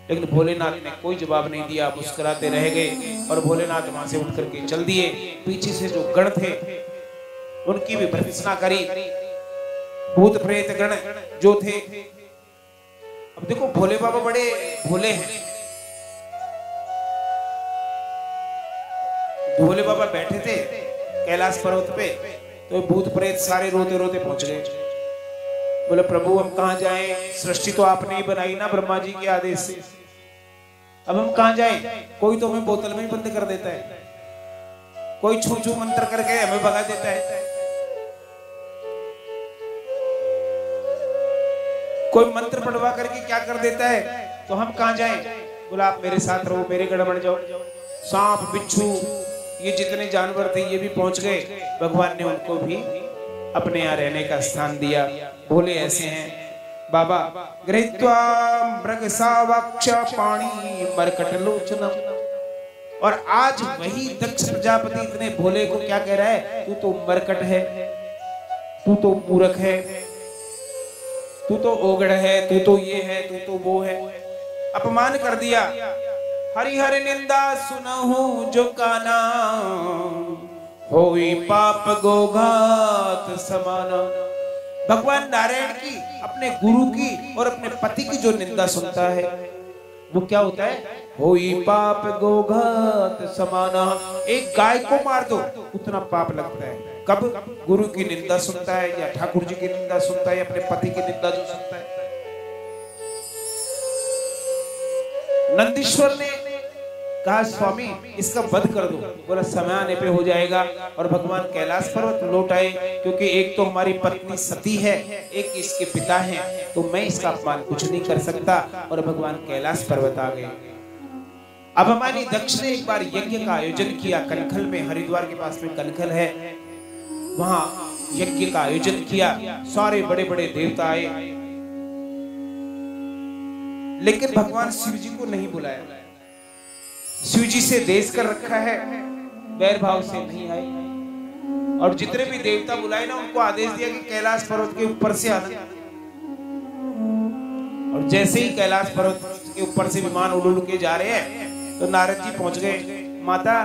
S1: लेकिन भोलेनाथ ने कोई जवाब नहीं दिया, मुस्कुराते रह गए और भोलेनाथ वहां से उठ करके चल दिए। पीछे से जो गण थे उनकी भी भर्त्सना करी, भूत प्रेत गण जो थे। अब देखो भोले बाबा बड़े भोले हैं। भोले बाबा बैठे थे कैलाश पर्वत पे, तो भूत प्रेत सारे रोते रोते पहुंच गए। बोले प्रभु हम कहां जाएं, सृष्टि तो आपने ही बनाई ना ब्रह्मा जी के आदेश से, अब हम कहां जाएं? कोई तो हमें बोतल में ही बंद कर देता है, कोई छू छू मंत्र करके हमें भगा देता है, कोई मंत्र पढ़वा करके क्या कर देता है, तो हम कहां जाएं? बोला आप मेरे साथ रहो, मेरे गढ़ बढ़ जाओ। सांप बिच्छू ये जितने जानवर थे ये भी पहुंच गए। भगवान ने उनको भी अपने यहाँ रहने का स्थान दिया। बोले ऐसे हैं बाबा, गृहीत्वा मृगसावक्ष पाणी मरकटलोचनम। और आज वही दक्ष प्रजापति इतने भोले को क्या कह रहा है, तू तो मरकट है, तू तो मूर्ख है, तू तो ओगड़ है, तू तो ये है, तू तो वो है। अपमान कर दिया। हरि हरि निंदा सुनहु जो काना, होई पाप गोघात समाना। भगवान नारायण की, अपने गुरु की और अपने पति की जो निंदा सुनता है वो क्या होता है, होई पाप गोघात समाना। एक गाय को मार दो उतना पाप लगता है। कब गुरु की निंदा सुनता है या ठाकुर जी की निंदा सुनता है या अपने पति की निंदा जो सुनता है। नंदीश्वर ने कहा स्वामी इसका वध कर दो। बोला समय आने पे हो जाएगा। और भगवान कैलाश पर्वत लौट आए, क्योंकि एक तो हमारी पत्नी सती है, एक इसके पिता हैं, तो मैं इसका अपमान कुछ नहीं कर सकता। और भगवान कैलाश पर्वत आ गए। अब हमारी दक्ष ने एक बार यज्ञ का आयोजन किया कनखल में, हरिद्वार के पास में कनखल है, वहां यज्ञ का आयोजन किया। सारे बड़े बड़े देवता आए, लेकिन भगवान शिव जी को नहीं बुलाया। शिव जी से देश कर रखा है, वैर भाव से नहीं आए। और जितने भी देवता बुलाए ना उनको आदेश दिया कि कैलाश पर्वत के ऊपर से आना। और जैसे ही कैलाश पर्वत के ऊपर से विमान उड़ उड़ के जा रहे हैं तो नारद जी पहुंच गए। माता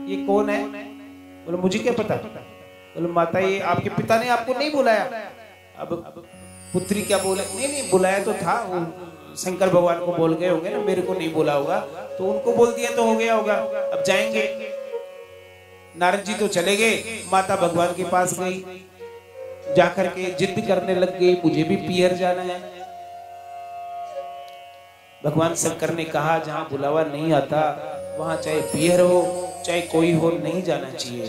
S1: ये कौन है? बोले मुझे क्या पता। बोले माता ये आपके पिता ने आपको नहीं बुलाया। अब पुत्री क्या बोले, नहीं बुलाया तो था, वो शंकर भगवान को बोल गए होंगे ना, मेरे को नहीं बोला होगा, तो उनको बोल दिया तो हो गया होगा। अब जाएंगे। नारद जी तो चले गए, माता भगवान के पास गई, जाकर के जिद करने लग गई मुझे भी पियर जाना है। भगवान शंकर ने कहा जहां बुलावा नहीं आता वहां चाहे पियर हो चाहे कोई हो नहीं जाना चाहिए।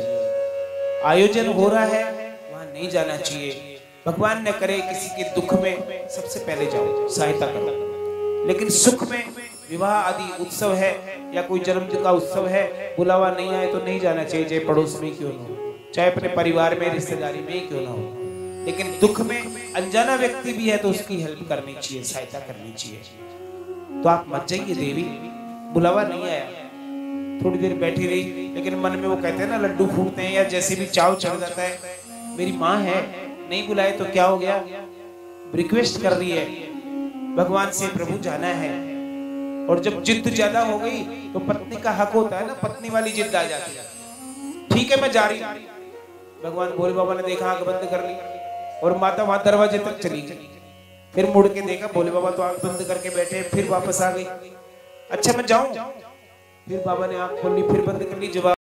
S1: आयोजन हो रहा है वहां नहीं जाना चाहिए। भगवान न करे किसी के दुख में सबसे पहले जाओ, सहायता करो। लेकिन सुख में विवाह आदि उत्सव है या कोई जन्मदिन का उत्सव है, बुलावा नहीं आए तो नहीं जाना चाहिए, चाहे पड़ोस में क्यों ना हो, चाहे अपने परिवार में रिश्तेदारी में क्यों ना हो। लेकिन दुख में अनजाना व्यक्ति भी है तो उसकी हेल्प करनी चाहिए, सहायता करनी चाहिए। तो आप मत जाइए देवी, बुलावा नहीं आया। थोड़ी देर बैठी रही, लेकिन मन में वो कहते हैं ना लड्डू फूटते हैं या जैसे भी चाव चढ़ जाता है, मेरी माँ है नहीं बुलाए तो क्या हो गया। रिक्वेस्ट कर रही है भगवान से, प्रभु जाना है। और जब जिद ज्यादा हो गई तो पत्नी का हक होता है ना, पत्नी वाली जिद आ जाती है। ठीक है मैं जा रही। भगवान भोले बाबा ने देखा, आंख बंद कर ली और माता वहां दरवाजे तक चली गई। फिर मुड़ के देखा भोले बाबा तो आंख बंद करके बैठे, फिर वापस आ गई। अच्छा मैं जाऊं? फिर बाबा ने आंख खोली, फिर बंद कर ली। जवाब